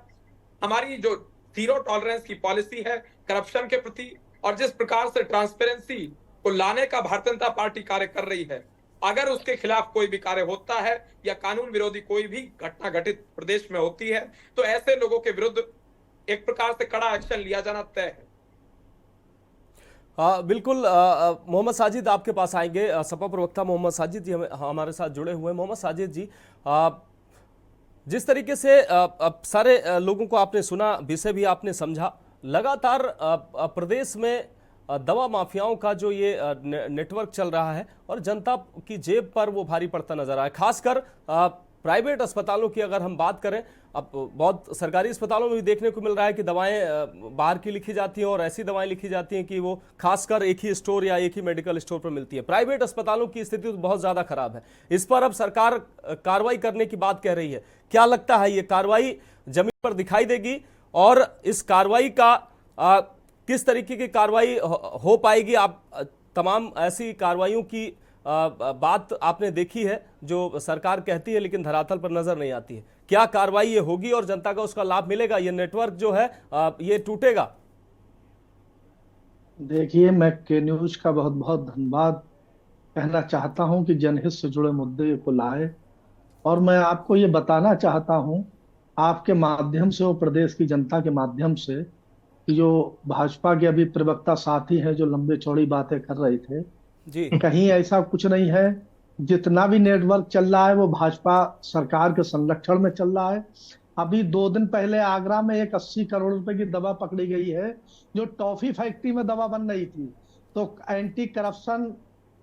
हमारी जो जीरो टॉलरेंस की पॉलिसी है करप्शन के प्रति, और जिस प्रकार से ट्रांसपेरेंसी को लाने का भारतीय जनता पार्टी कार्य कर रही है, अगर उसके खिलाफ कोई भी कार्य होता है या कानून विरोधी कोई भी घटना घटित प्रदेश में होती है तो ऐसे लोगों के विरुद्ध एक प्रकार से कड़ा एक्शन लिया जाना तय है। बिल्कुल। मोहम्मद साजिद आपके पास आएंगे। सपा प्रवक्ता मोहम्मद साजिद जी हमारे साथ जुड़े हुए हैं। मोहम्मद साजिद जी, जिस तरीके से अब सारे लोगों को आपने सुना, विषय भी आपने समझा, लगातार प्रदेश में दवा माफियाओं का जो ये नेटवर्क चल रहा है और जनता की जेब पर वो भारी पड़ता नजर आया। खासकर प्राइवेट अस्पतालों की अगर हम बात करें, अब बहुत सरकारी अस्पतालों में भी देखने को मिल रहा है कि दवाएं बाहर की लिखी जाती हैं और ऐसी दवाएं लिखी जाती हैं कि वो खासकर एक ही स्टोर या एक ही मेडिकल स्टोर पर मिलती है। प्राइवेट अस्पतालों की स्थिति तो बहुत ज्यादा खराब है। इस पर अब सरकार कार्रवाई करने की बात कह रही है। क्या लगता है ये कार्रवाई जमीन पर दिखाई देगी और इस कार्रवाई का किस तरीके की कार्रवाई हो पाएगी? आप तमाम ऐसी कार्रवाइयों की बात आपने देखी है जो सरकार कहती है लेकिन धरातल पर नजर नहीं आती है। क्या कार्रवाई ये होगी और जनता का उसका लाभ मिलेगा? ये नेटवर्क जो है ये टूटेगा? देखिए, मैं के न्यूज का बहुत बहुत धन्यवाद कहना चाहता हूं कि जनहित से जुड़े मुद्दे को लाए, और मैं आपको ये बताना चाहता हूं आपके माध्यम से और प्रदेश की जनता के माध्यम से कि जो भाजपा के अभी प्रवक्ता साथी हैं जो लंबे चौड़ी बातें कर रहे थे जी, कहीं ऐसा कुछ नहीं है। जितना भी नेटवर्क चल रहा है वो भाजपा सरकार के संरक्षण में चल रहा है। अभी 2 दिन पहले आगरा में एक 80 करोड़ रुपए की दवा पकड़ी गई है जो टॉफी फैक्ट्री में दवा बन रही थी। तो एंटी करप्शन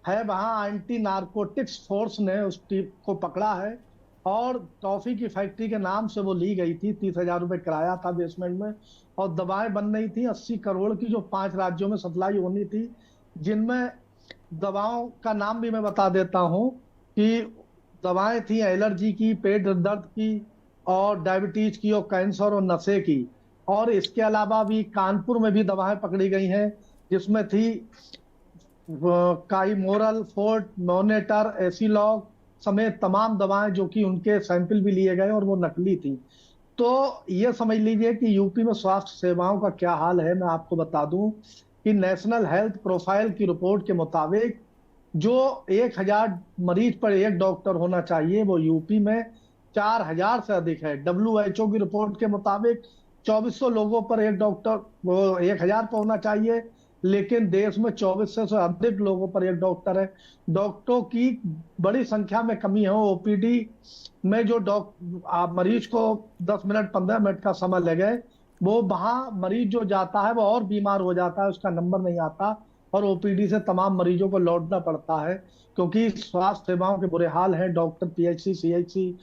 है वहां, एंटी नारकोटिक्स फोर्स ने उस टीम को पकड़ा है और टॉफी की फैक्ट्री के नाम से वो ली गई थी। 30,000 रुपए किराया था बेसमेंट में और दवाएं बन रही थी 80 करोड़ की जो 5 राज्यों में सप्लाई होनी थी, जिनमें दवाओं का नाम भी मैं बता देता हूं कि दवाएं थी एलर्जी की, पेट दर्द की और डायबिटीज की और कैंसर और नशे की। और इसके अलावा भी कानपुर में भी दवाएं पकड़ी गई हैं जिसमें थी काइमोरल, फोर्ट, मोनेटर, एसीलॉग समेत तमाम दवाएं जो कि उनके सैंपल भी लिए गए और वो नकली थी। तो ये समझ लीजिए कि यूपी में स्वास्थ्य सेवाओं का क्या हाल है। मैं आपको बता दूं कि नेशनल हेल्थ प्रोफाइल की रिपोर्ट के मुताबिक जो 1000 मरीज पर एक डॉक्टर होना चाहिए वो यूपी में 4000 से अधिक है। WHO की रिपोर्ट के मुताबिक 2400 लोगों पर एक डॉक्टर वो 1000 पर होना चाहिए, लेकिन देश में 2400 से अधिक लोगों पर एक डॉक्टर है। डॉक्टरों की बड़ी संख्या में कमी है। ओपीडी में जो मरीज को 10 मिनट 15 मिनट का समय लगे, वो वहां मरीज जो जाता है वो और बीमार हो जाता है, उसका नंबर नहीं आता और ओपीडी से तमाम मरीजों को लौटना पड़ता है क्योंकि स्वास्थ्य सेवाओं के बुरे हाल हैं। डॉक्टर पीएचसी, सीएचसी,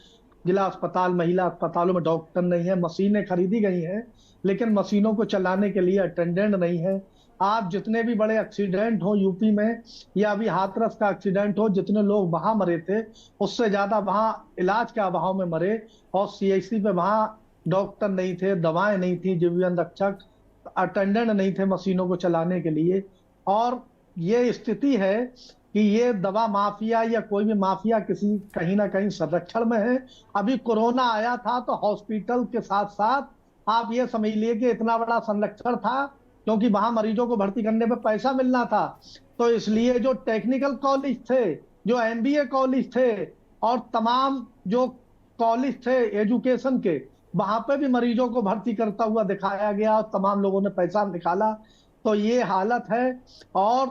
जिला अस्पताल, महिला अस्पतालों में डॉक्टर नहीं है। मशीनें खरीदी गई हैं लेकिन मशीनों को चलाने के लिए अटेंडेंट नहीं है। आप जितने भी बड़े एक्सीडेंट हो यूपी में या अभी हाथरस का एक्सीडेंट हो, जितने लोग वहां मरे थे उससे ज्यादा वहां इलाज के अभाव में मरे और सीएचसी पे वहां डॉक्टर नहीं थे, दवाएं नहीं थी, जीवन रक्षक, अटेंडेंट नहीं थे मशीनों को चलाने के लिए। और ये स्थिति है कि ये दवा माफिया या कोई भी माफिया किसी कहीं ना कहीं संरक्षण में है। अभी कोरोना आया था तो हॉस्पिटल के साथ साथ आप ये समझ लिए कि इतना बड़ा संरक्षण था क्योंकि वहां मरीजों को भर्ती करने पे पैसा मिलना था। तो इसलिए जो टेक्निकल कॉलेज थे, जो एमबीए कॉलेज थे और तमाम जो कॉलेज थे एजुकेशन के, वहां पे भी मरीजों को भर्ती करता हुआ दिखाया गया और तमाम लोगों ने पैसा निकाला। तो ये हालत है। और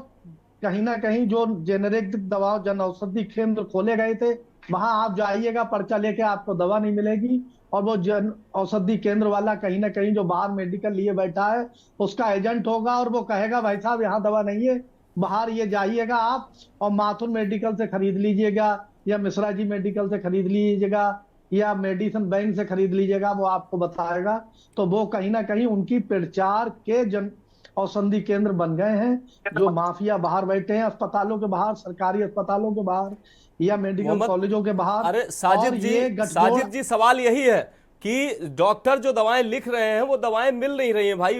कहीं ना कहीं जो जेनेरिक दवा जन औषधि केंद्र खोले गए थे वहां आप जाइएगा पर्चा लेके आपको दवा नहीं मिलेगी और वो जन औषधि केंद्र वाला कहीं ना कहीं जो बाहर मेडिकल लिए बैठा है उसका एजेंट होगा और वो कहेगा भाई साहब यहाँ दवा नहीं है, बाहर ये जाइएगा आप और माथुर मेडिकल से खरीद लीजिएगा या मिश्रा जी मेडिकल से खरीद लीजिएगा या मेडिसिन बैंक से खरीद लीजिएगा, वो आपको बताएगा। तो वो कहीं ना कहीं उनकी प्रचार के जन औषधि केंद्र बन गए हैं। जो माफिया बाहर बैठे हैं अस्पतालों के बाहर, सरकारी अस्पतालों के बाहर या मेडिकल कॉलेजों के बाहर। अरे साजिद जी सवाल यही है कि डॉक्टर जो दवाएं लिख रहे हैं वो दवाएं मिल नहीं रही हैं भाई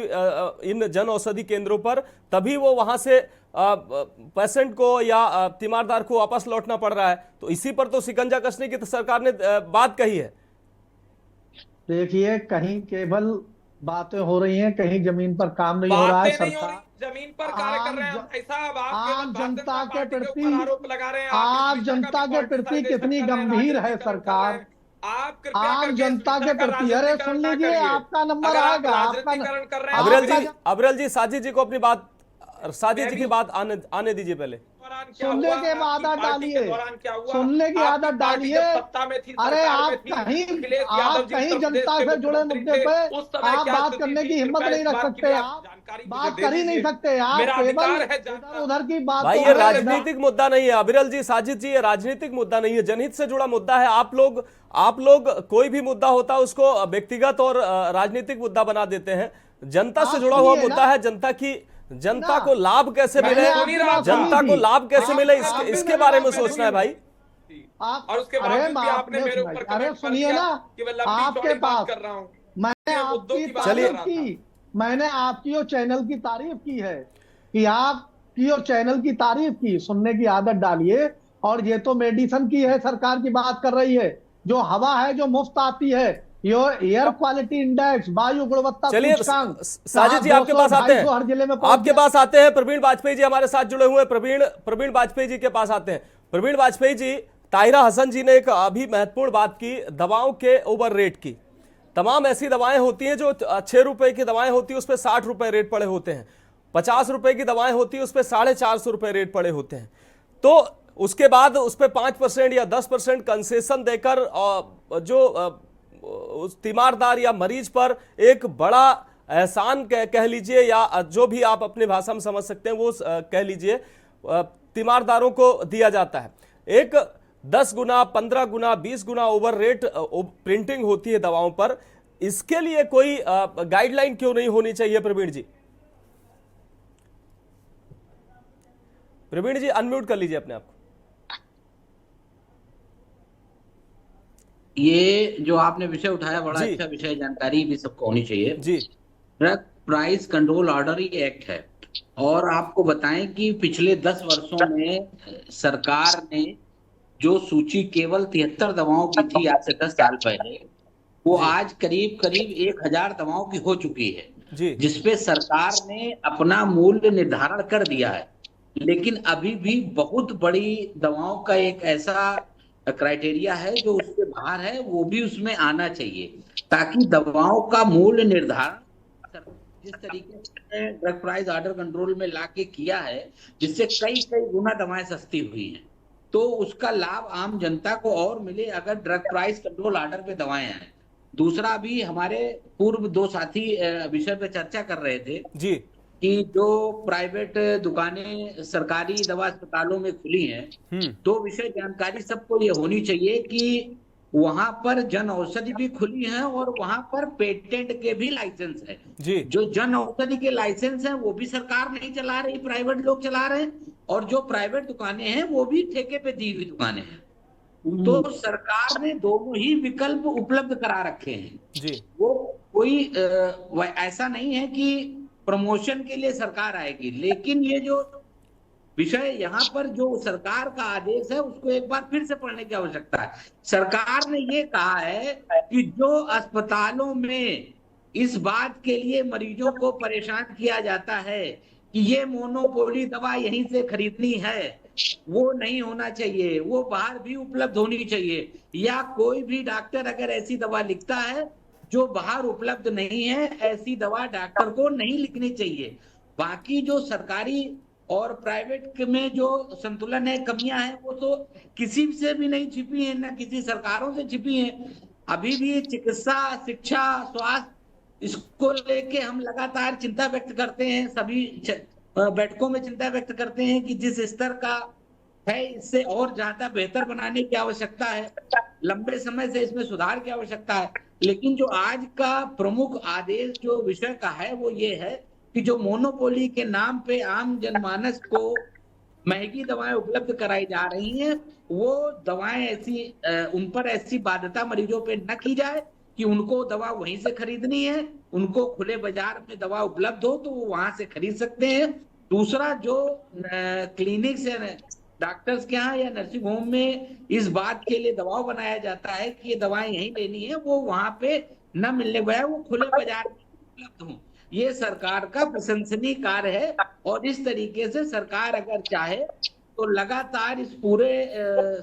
इन जन औषधि केंद्रों पर, तभी वो वहां से पेशेंट को या तीमारदार को वापस लौटना पड़ रहा है। तो इसी पर तो शिकंजा कसने की तो सरकार ने बात कही है। देखिए, कहीं केवल बातें हो रही हैं, कहीं जमीन पर काम नहीं हो रहा है। सरकार जमीन पर कार्य कर रहे हैं भाई साहब। आम जनता के प्रति आरोप लगा रहे हैं, आम जनता के प्रति कितनी गंभीर है सरकार। आप कृपया आम करके जनता इस के विषय का प्रति, अरे राजनीतिकरण सुन ना लीजिए, करिए। आपका नंबर अगर आप आएगा, आपका राजनीतिकरण कर रहे हैं, अबरेल जी साजिद जी को अपनी बात, साजिद जी की बात आने दीजिए पहले। दौरान क्या सुनने हुआ, की आपकी आदत पार्टी के डालिए, दौरान क्या हुआ, सुनने की आपकी आदत पार्टी डालिए। जब सत्ता में थी, अरे सरकार आप में थी, कहीं अखिलेश यादव जी उत्तर प्रदेश जनता के से जुड़े मुख्यमंत्री मुद्दे थे, पे उस समय आप क्या बात स्थिति करने थी, की हिम्मत कृपया नहीं इस रख बात की सकते, भी आप जानकारी बात मुझे कर दे ही नहीं दीजिए। सकते, आप मेरा केवल अधिकार है इधर जानना। उधर की बात भाई तो ये है, राजनीतिक मुद्दा नहीं है अबरेल जी, साजिद जी, ये राजनीतिक मुद्दा नहीं है, जनहित से जुड़ा मुद्दा है। आप लोग कोई भी मुद्दा होता है उसको व्यक्तिगत और राजनीतिक मुद्दा बना देते हैं। जनता से आप जुड़ा हुआ सुनिए मुद्दा ना, है, जनता को लाभ कैसे मैंने मिले, आपकी बात सुनी जनता को थी। लाभ कैसे मिले, आप भी इसके मेरी बारे बात में सुनिए। सोचना है भाई। आप और उसके अरे बावजूद भी आपने मेरे ऊपर अरे कमेंट कर सुनिए दिया ना, कि मैं लंबी आपके चौड़ी बात पास कर रहा हूँ। मैंने ये मुद्दों आपकी की बात तारीफ कर रहा था। की, मैंने आपकी और चैनल की तारीफ की है कि आपकी और चैनल की तारीफ की। सुनने की आदत डालिए। और ये तो मेडिसिन की है, सरकार की बात कर रही है, जो हवा है जो मुफ्त आती है, यो एयर क्वालिटी इंडेक्स, वायु गुणवत्ता चलिए सूचकांक, साजिद जी आपके पास आते हैं, हर जिले में पहुंच आपके गया। पास आते हैं। प्रवीण वाजपेयी जी हमारे साथ जुड़े हुए हैं, प्रवीण वाजपेयी जी के पास आते हैं। प्रवीण वाजपेयी जी, ताहिरा हसन जी ने एक अभी महत्वपूर्ण बात की दवाओं के ओवर रेट की। तमाम ऐसी दवाएं होती हैं जो 6 रुपए की दवाएं होती है उस पर 60 रुपए रेट पड़े होते हैं, 50 रुपए की दवाएं होती है उस पर 450 रुपए रेट पड़े होते हैं। तो उसके बाद उस पर 5% या 10% कंसेशन देकर जो उस तीमारदार या मरीज पर एक बड़ा एहसान कह लीजिए, या जो भी आप अपनी भाषा में समझ सकते हैं वो कह लीजिए, तीमारदारों को दिया जाता है। एक 10 गुना, 15 गुना, 20 गुना ओवर रेट प्रिंटिंग होती है दवाओं पर। इसके लिए कोई गाइडलाइन क्यों नहीं होनी चाहिए प्रवीण जी? प्रवीण जी अनम्यूट कर लीजिए अपने आप को। ये जो आपने विषय उठाया बड़ा जी। अच्छा विषय, जानकारी भी सबको होनी चाहिए। जी। ड्रग प्राइस कंट्रोल ऑर्डर ही एक्ट है, और आपको बताएं कि पिछले 10 वर्षों में सरकार ने जो सूची केवल 73 दवाओं की थी आज से 10 साल पहले, वो आज करीब करीब 1000 दवाओं की हो चुकी है, जिसपे सरकार ने अपना मूल्य निर्धारण कर दिया है। लेकिन अभी भी बहुत बड़ी दवाओं का एक ऐसा क्राइटेरिया है जो उसके बाहर है, वो भी उसमें आना चाहिए, ताकि दवाओं का मूल्य निर्धारण जिस तरीके से ड्रग प्राइस ऑर्डर कंट्रोल में लाके किया है, जिससे कई गुना दवाएं सस्ती हुई हैं, तो उसका लाभ आम जनता को और मिले अगर ड्रग प्राइस कंट्रोल ऑर्डर पे दवाएं आए। दूसरा भी, हमारे पूर्व 2 साथी विषय पे चर्चा कर रहे थे जी कि जो प्राइवेट दुकानें सरकारी दवा अस्पतालों में खुली हैं, तो विषय जानकारी सबको ये होनी चाहिए कि वहां पर जन औषधि भी खुली है और वहां पर पेटेंट के भी लाइसेंस है जी। जो जन औषधि के लाइसेंस है वो भी सरकार नहीं चला रही, प्राइवेट लोग चला रहे हैं, और जो प्राइवेट दुकानें हैं वो भी ठेके पे दी हुई दुकानें हैं। तो सरकार ने दोनों ही विकल्प उपलब्ध करा रखे हैं जी। वो कोई ऐसा नहीं है कि प्रमोशन के लिए सरकार आएगी, लेकिन ये जो विषय यहाँ पर जो सरकार का आदेश है उसको एक बार फिर से पढ़ने की आवश्यकता है। सरकार ने ये कहा है कि जो अस्पतालों में इस बात के लिए मरीजों को परेशान किया जाता है कि ये मोनोपोली दवा यहीं से खरीदनी है, वो नहीं होना चाहिए, वो बाहर भी उपलब्ध होनी चाहिए, या कोई भी डॉक्टर अगर ऐसी दवा लिखता है जो बाहर उपलब्ध नहीं है, ऐसी दवा डॉक्टर को नहीं लिखनी चाहिए। बाकी जो सरकारी और प्राइवेट में जो संतुलन है, कमियां हैं, वो तो किसी से भी नहीं छिपी है, ना किसी सरकारों से छिपी है। अभी भी चिकित्सा, शिक्षा, स्वास्थ्य, इसको लेके हम लगातार चिंता व्यक्त करते हैं, सभी बैठकों में चिंता व्यक्त करते हैं कि जिस स्तर का है इससे और ज्यादा बेहतर बनाने की आवश्यकता है, लंबे समय से इसमें सुधार की आवश्यकता है। लेकिन जो आज का प्रमुख आदेश जो विषय का है वो ये है कि जो मोनोपोली के नाम पे आम जनमानस को महंगी दवाएं उपलब्ध कराई जा रही हैं, वो दवाएं ऐसी उन पर ऐसी बाध्यता मरीजों पे न की जाए कि उनको दवा वहीं से खरीदनी है, उनको खुले बाजार में दवा उपलब्ध हो तो वो वहां से खरीद सकते हैं। दूसरा, जो क्लिनिक से डॉक्टर्स के यहाँ या नर्सिंग होम में इस बात के लिए दबाव बनाया जाता है कि ये दवाएं यहीं लेनी है, वो वहां पे न मिलने बजाय वो खुले बाजार में उपलब्ध हों। ये सरकार का प्रशंसनीय कार्य है, और इस तरीके से सरकार अगर चाहे तो लगातार इस पूरे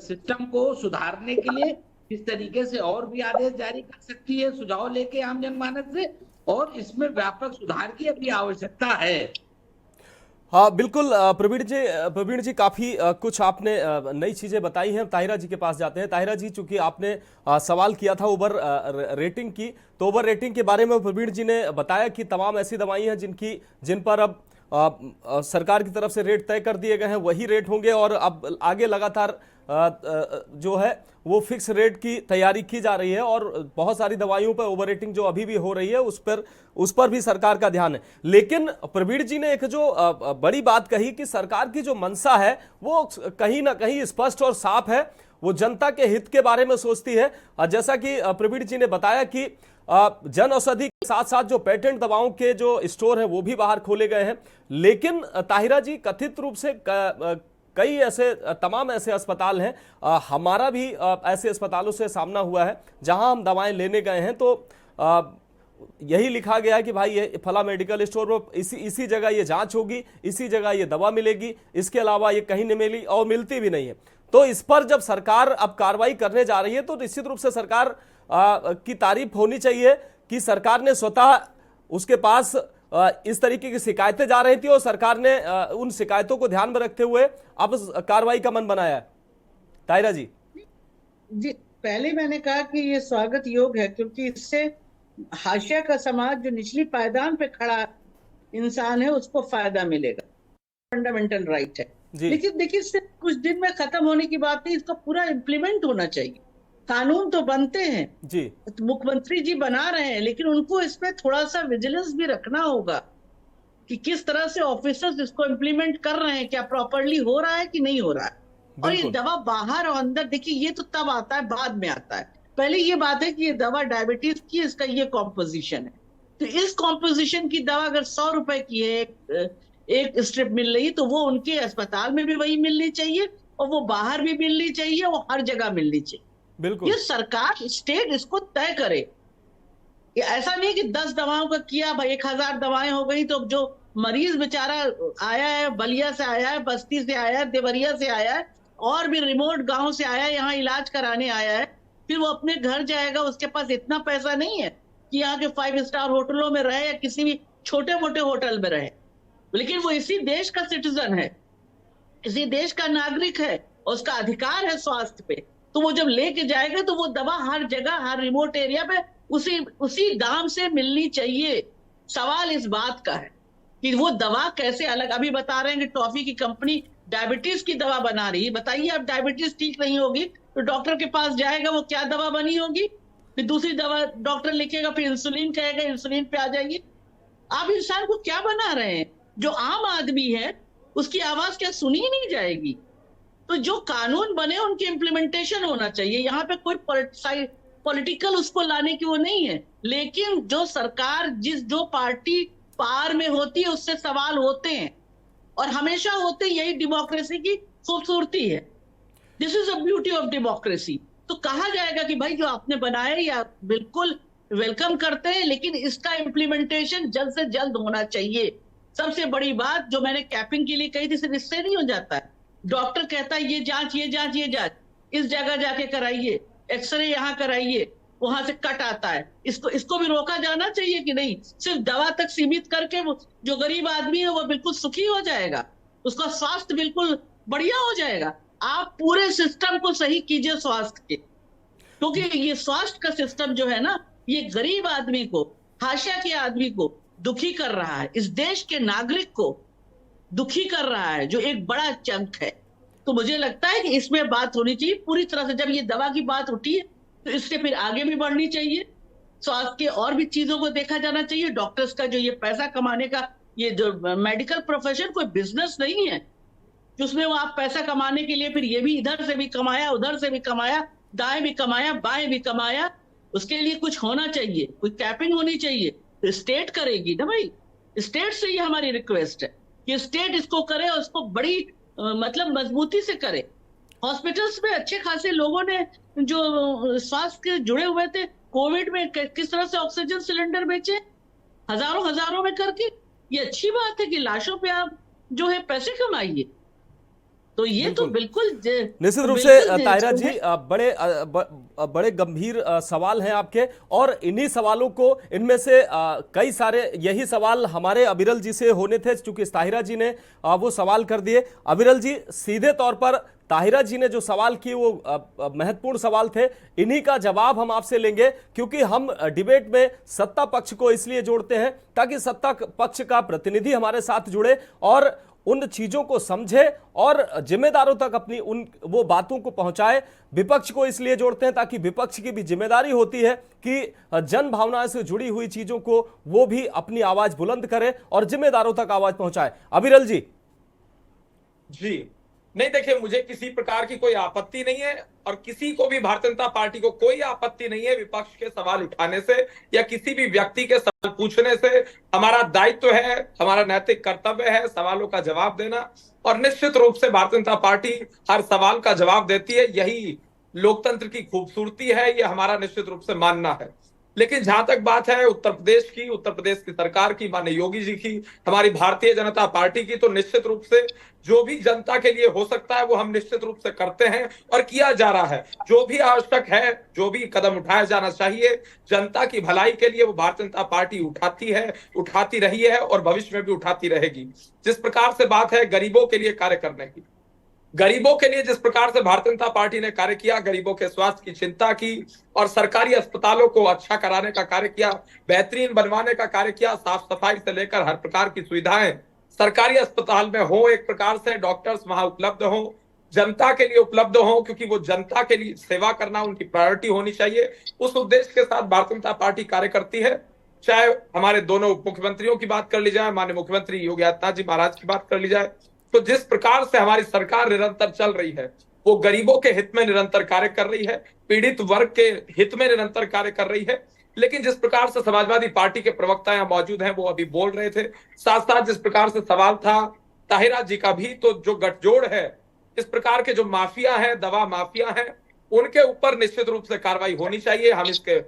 सिस्टम को सुधारने के लिए इस तरीके से और भी आदेश जारी कर सकती है, सुझाव लेके आम जनमानस से, और इसमें व्यापक सुधार की अभी आवश्यकता है। हाँ बिल्कुल प्रवीण जी काफी कुछ आपने नई चीजें बताई हैं। ताहिरा जी के पास जाते हैं। ताहिरा जी, चूंकि आपने सवाल किया था ओवर रेटिंग की, तो ओवर रेटिंग के बारे में प्रवीण जी ने बताया कि तमाम ऐसी दवाई हैं जिन पर अब सरकार की तरफ से रेट तय कर दिए गए हैं, वही रेट होंगे और अब आगे लगातार जो है वो फिक्स रेट की तैयारी की जा रही है और बहुत सारी दवाइयों पर ओवर रेटिंग जो अभी भी हो रही है उस पर भी सरकार का ध्यान है। लेकिन प्रवीण जी ने एक जो बड़ी बात कही कि सरकार की जो मंशा है वो कहीं ना कहीं स्पष्ट और साफ है, वो जनता के हित के बारे में सोचती है। जैसा कि प्रवीण जी ने बताया कि जन औषधि के साथ साथ जो पेटेंट दवाओं के जो स्टोर हैं वो भी बाहर खोले गए हैं। लेकिन ताहिरा जी, कथित रूप से कई ऐसे तमाम ऐसे अस्पताल हैं, हमारा भी ऐसे अस्पतालों से सामना हुआ है जहां हम दवाएं लेने गए हैं तो यही लिखा गया है कि भाई ये फला मेडिकल स्टोर में इसी जगह ये जांच होगी, इसी जगह ये दवा मिलेगी, इसके अलावा ये कहीं नहीं मिली और मिलती भी नहीं है। तो इस पर जब सरकार अब कार्रवाई करने जा रही है तो निश्चित रूप से सरकार की तारीफ होनी चाहिए कि सरकार ने स्वतः उसके पास इस तरीके की शिकायतें जा रही थी और सरकार ने उन शिकायतों को ध्यान में रखते हुए अब कार्रवाई का मन बनाया है। ताहिरा जी जी, पहले मैंने कहा कि ये स्वागत योग्य है, क्योंकि इससे हाशिया का समाज, जो निचली पायदान पे खड़ा इंसान है, उसको फायदा मिलेगा। फंडामेंटल राइट है। लेकिन देखिए, सिर्फ कुछ दिन में खत्म होने की बात नहीं, इसका पूरा इम्प्लीमेंट होना चाहिए। कानून तो बनते हैं जी, मुख्यमंत्री जी बना रहे हैं, लेकिन उनको इसमें थोड़ा सा विजिलेंस भी रखना होगा कि किस तरह से ऑफिसर्स इसको इम्प्लीमेंट कर रहे हैं, क्या प्रॉपरली हो रहा है कि नहीं हो रहा है। और ये दवा बाहर और अंदर, देखिए ये तो तब आता है, बाद में आता है। पहले ये बात है कि ये दवा डायबिटीज की, इसका ये कॉम्पोजिशन है, तो इस कॉम्पोजिशन की दवा अगर 100 रुपए की है एक स्ट्रिप मिल रही, तो वो उनके अस्पताल में भी वही मिलनी चाहिए और वो बाहर भी मिलनी चाहिए, वो हर जगह मिलनी चाहिए। बिल्कुल, ये सरकार, स्टेट इसको तय करे। ये ऐसा नहीं कि 10 दवाओं का किया भाई, 1000 दवाएं हो गई, तो जो मरीज बेचारा आया है, बलिया से आया है, बस्ती से आया है, देवरिया से आया है, और भी रिमोट गांव से आया है, यहाँ इलाज कराने आया है, फिर वो अपने घर जाएगा, उसके पास इतना पैसा नहीं है कि यहाँ के 5 स्टार होटलों में रहे या किसी भी छोटे मोटे होटल में रहे, लेकिन वो इसी देश का सिटीजन है, इसी देश का नागरिक है, उसका अधिकार है स्वास्थ्य पे। तो वो जब लेके जाएगा तो वो दवा हर जगह, हर रिमोट एरिया पे उसी दाम से मिलनी चाहिए। सवाल इस बात का है कि वो दवा कैसे अलग, अभी बता रहे हैं कि टॉफी की कंपनी डायबिटीज की दवा बना रही है। बताइए, अब डायबिटीज ठीक नहीं होगी तो डॉक्टर के पास जाएगा, वो क्या दवा बनी होगी, फिर दूसरी दवा डॉक्टर लिखेगा, फिर इंसुलिन कहेगा, इंसुलिन पे आ जाइए। आप इंसान को क्या बना रहे हैं? जो आम आदमी है उसकी आवाज क्या सुनी ही नहीं जाएगी? तो जो कानून बने उनकी इम्प्लीमेंटेशन होना चाहिए। यहाँ पे कोई पॉलिटिकल उसको लाने की वो नहीं है, लेकिन जो सरकार, जो पार्टी पार में होती है उससे सवाल होते हैं और हमेशा होते। यही डेमोक्रेसी की खूबसूरती है। This is a beauty of democracy. तो कहा जाएगा कि भाई जो आपने बनाया या बिल्कुल वेलकम करते हैं, लेकिन इसका इम्प्लीमेंटेशन जल्द से जल्द होना चाहिए। सबसे बड़ी बात जो मैंने कैपिंग के लिए कही थी, सिर्फ इससे नहीं हो जाता है। डॉक्टर कहता है ये जांच इस जगह जाके कराइए, एक्सरे यहाँ कराइए, वहां से कट आता है। इसको भी रोका जाना चाहिए कि नहीं? सिर्फ दवा तक सीमित करके वो जो गरीब आदमी है वो बिल्कुल सुखी हो जाएगा, उसका स्वास्थ्य बिल्कुल बढ़िया हो जाएगा। आप पूरे सिस्टम को सही कीजिए स्वास्थ्य के, क्योंकि ये स्वास्थ्य का सिस्टम जो है ना, ये गरीब आदमी को, हाशिया के आदमी को दुखी कर रहा है, इस देश के नागरिक को दुखी कर रहा है, जो एक बड़ा चंक है। तो मुझे लगता है कि इसमें बात होनी चाहिए पूरी तरह से। जब ये दवा की बात उठी है तो इससे फिर आगे भी बढ़नी चाहिए। स्वास्थ्य के और भी चीजों को देखा जाना चाहिए। डॉक्टर्स का जो ये पैसा कमाने का, ये जो मेडिकल प्रोफेशन कोई बिजनेस नहीं है जिसमें वो आप पैसा कमाने के लिए फिर ये भी इधर से भी कमाया, उधर से भी कमाया, दाएं भी कमाया, बाएं भी कमाया। उसके लिए कुछ होना चाहिए, कोई कैपिंग होनी चाहिए। तो स्टेट करेगी ना भाई, स्टेट से ये हमारी रिक्वेस्ट है कि स्टेट इसको करे और उसको बड़ी मतलब मजबूती से करे। हॉस्पिटल्स में अच्छे खासे लोगों ने जो स्वास्थ्य के जुड़े हुए थे, कोविड में किस तरह से ऑक्सीजन सिलेंडर बेचे, हजारों में करके। ये अच्छी बात है कि लाशों पे आप जो है पैसे कमाइए। तो ये तो बिल्कुल निश्चित रूप से ताहिरा जी बड़े गंभीर सवाल हैं आपके, और इन्हीं सवालों को, इनमें से कई सारे यही सवाल हमारे अविरल जी से होने थे, चूंकि ताहिरा जी ने वो सवाल कर दिए। अविरल जी, सीधे तौर पर ताहिरा जी ने जो सवाल किए वो महत्वपूर्ण सवाल थे, इन्हीं का जवाब हम आपसे लेंगे, क्योंकि हम डिबेट में सत्ता पक्ष को इसलिए जोड़ते हैं ताकि सत्ता पक्ष का प्रतिनिधि हमारे साथ जुड़े और उन चीजों को समझे और जिम्मेदारों तक अपनी उन वो बातों को पहुंचाए। विपक्ष को इसलिए जोड़ते हैं ताकि विपक्ष की भी जिम्मेदारी होती है कि जन भावना से जुड़ी हुई चीजों को वो भी अपनी आवाज बुलंद करे और जिम्मेदारों तक आवाज पहुंचाए। अविरल जी। नहीं, देखिए, मुझे किसी प्रकार की कोई आपत्ति नहीं है और किसी को भी भारतीय जनता पार्टी को कोई आपत्ति नहीं है विपक्ष के सवाल उठाने से या किसी भी व्यक्ति के सवाल पूछने से। हमारा दायित्व है, हमारा नैतिक कर्तव्य है सवालों का जवाब देना, और निश्चित रूप से भारतीय जनता पार्टी हर सवाल का जवाब देती है। यही लोकतंत्र की खूबसूरती है, ये हमारा निश्चित रूप से मानना है। लेकिन जहां तक बात है उत्तर प्रदेश की, उत्तर प्रदेश की सरकार की, माननीय योगी जी की, हमारी भारतीय जनता पार्टी की, तो निश्चित रूप से जो भी जनता के लिए हो सकता है वो हम निश्चित रूप से करते हैं और किया जा रहा है। जो भी आवश्यक है, जो भी कदम उठाया जाना चाहिए जनता की भलाई के लिए, वो भारतीय जनता पार्टी उठाती है, उठाती रही है और भविष्य में भी उठाती रहेगी। जिस प्रकार से बात है गरीबों के लिए कार्य करने की, गरीबों के लिए जिस प्रकार से भारतीय जनता पार्टी ने कार्य किया, गरीबों के स्वास्थ्य की चिंता की और सरकारी अस्पतालों को अच्छा कराने का कार्य किया, बेहतरीन बनवाने का कार्य किया, साफ सफाई से लेकर हर प्रकार की सुविधाएं सरकारी अस्पताल में हो, एक प्रकार से डॉक्टर्स वहां उपलब्ध हो, जनता के लिए उपलब्ध हो, क्योंकि वो जनता के लिए सेवा करना उनकी प्रायोरिटी होनी चाहिए। उस उद्देश्य के साथ भारतीय जनता पार्टी कार्य करती है। चाहे हमारे दोनों उप मुख्यमंत्रियों की बात कर ली जाए, माननीय मुख्यमंत्री योगी आदित्यनाथ जी महाराज की बात कर ली जाए, तो जिस प्रकार से हमारी सरकार निरंतर चल रही है वो गरीबों के हित में निरंतर कार्य कर रही है, पीड़ित वर्ग के हित में निरंतर कार्य कर रही है। लेकिन जिस प्रकार से समाजवादी पार्टी के प्रवक्ता यहाँ मौजूद हैं वो अभी बोल रहे थे, साथ साथ जिस प्रकार से सवाल था ताहिरा जी का भी, तो जो गठजोड़ है, इस प्रकार के जो माफिया है, दवा माफिया है, उनके ऊपर निश्चित रूप से कार्रवाई होनी चाहिए। हम इसके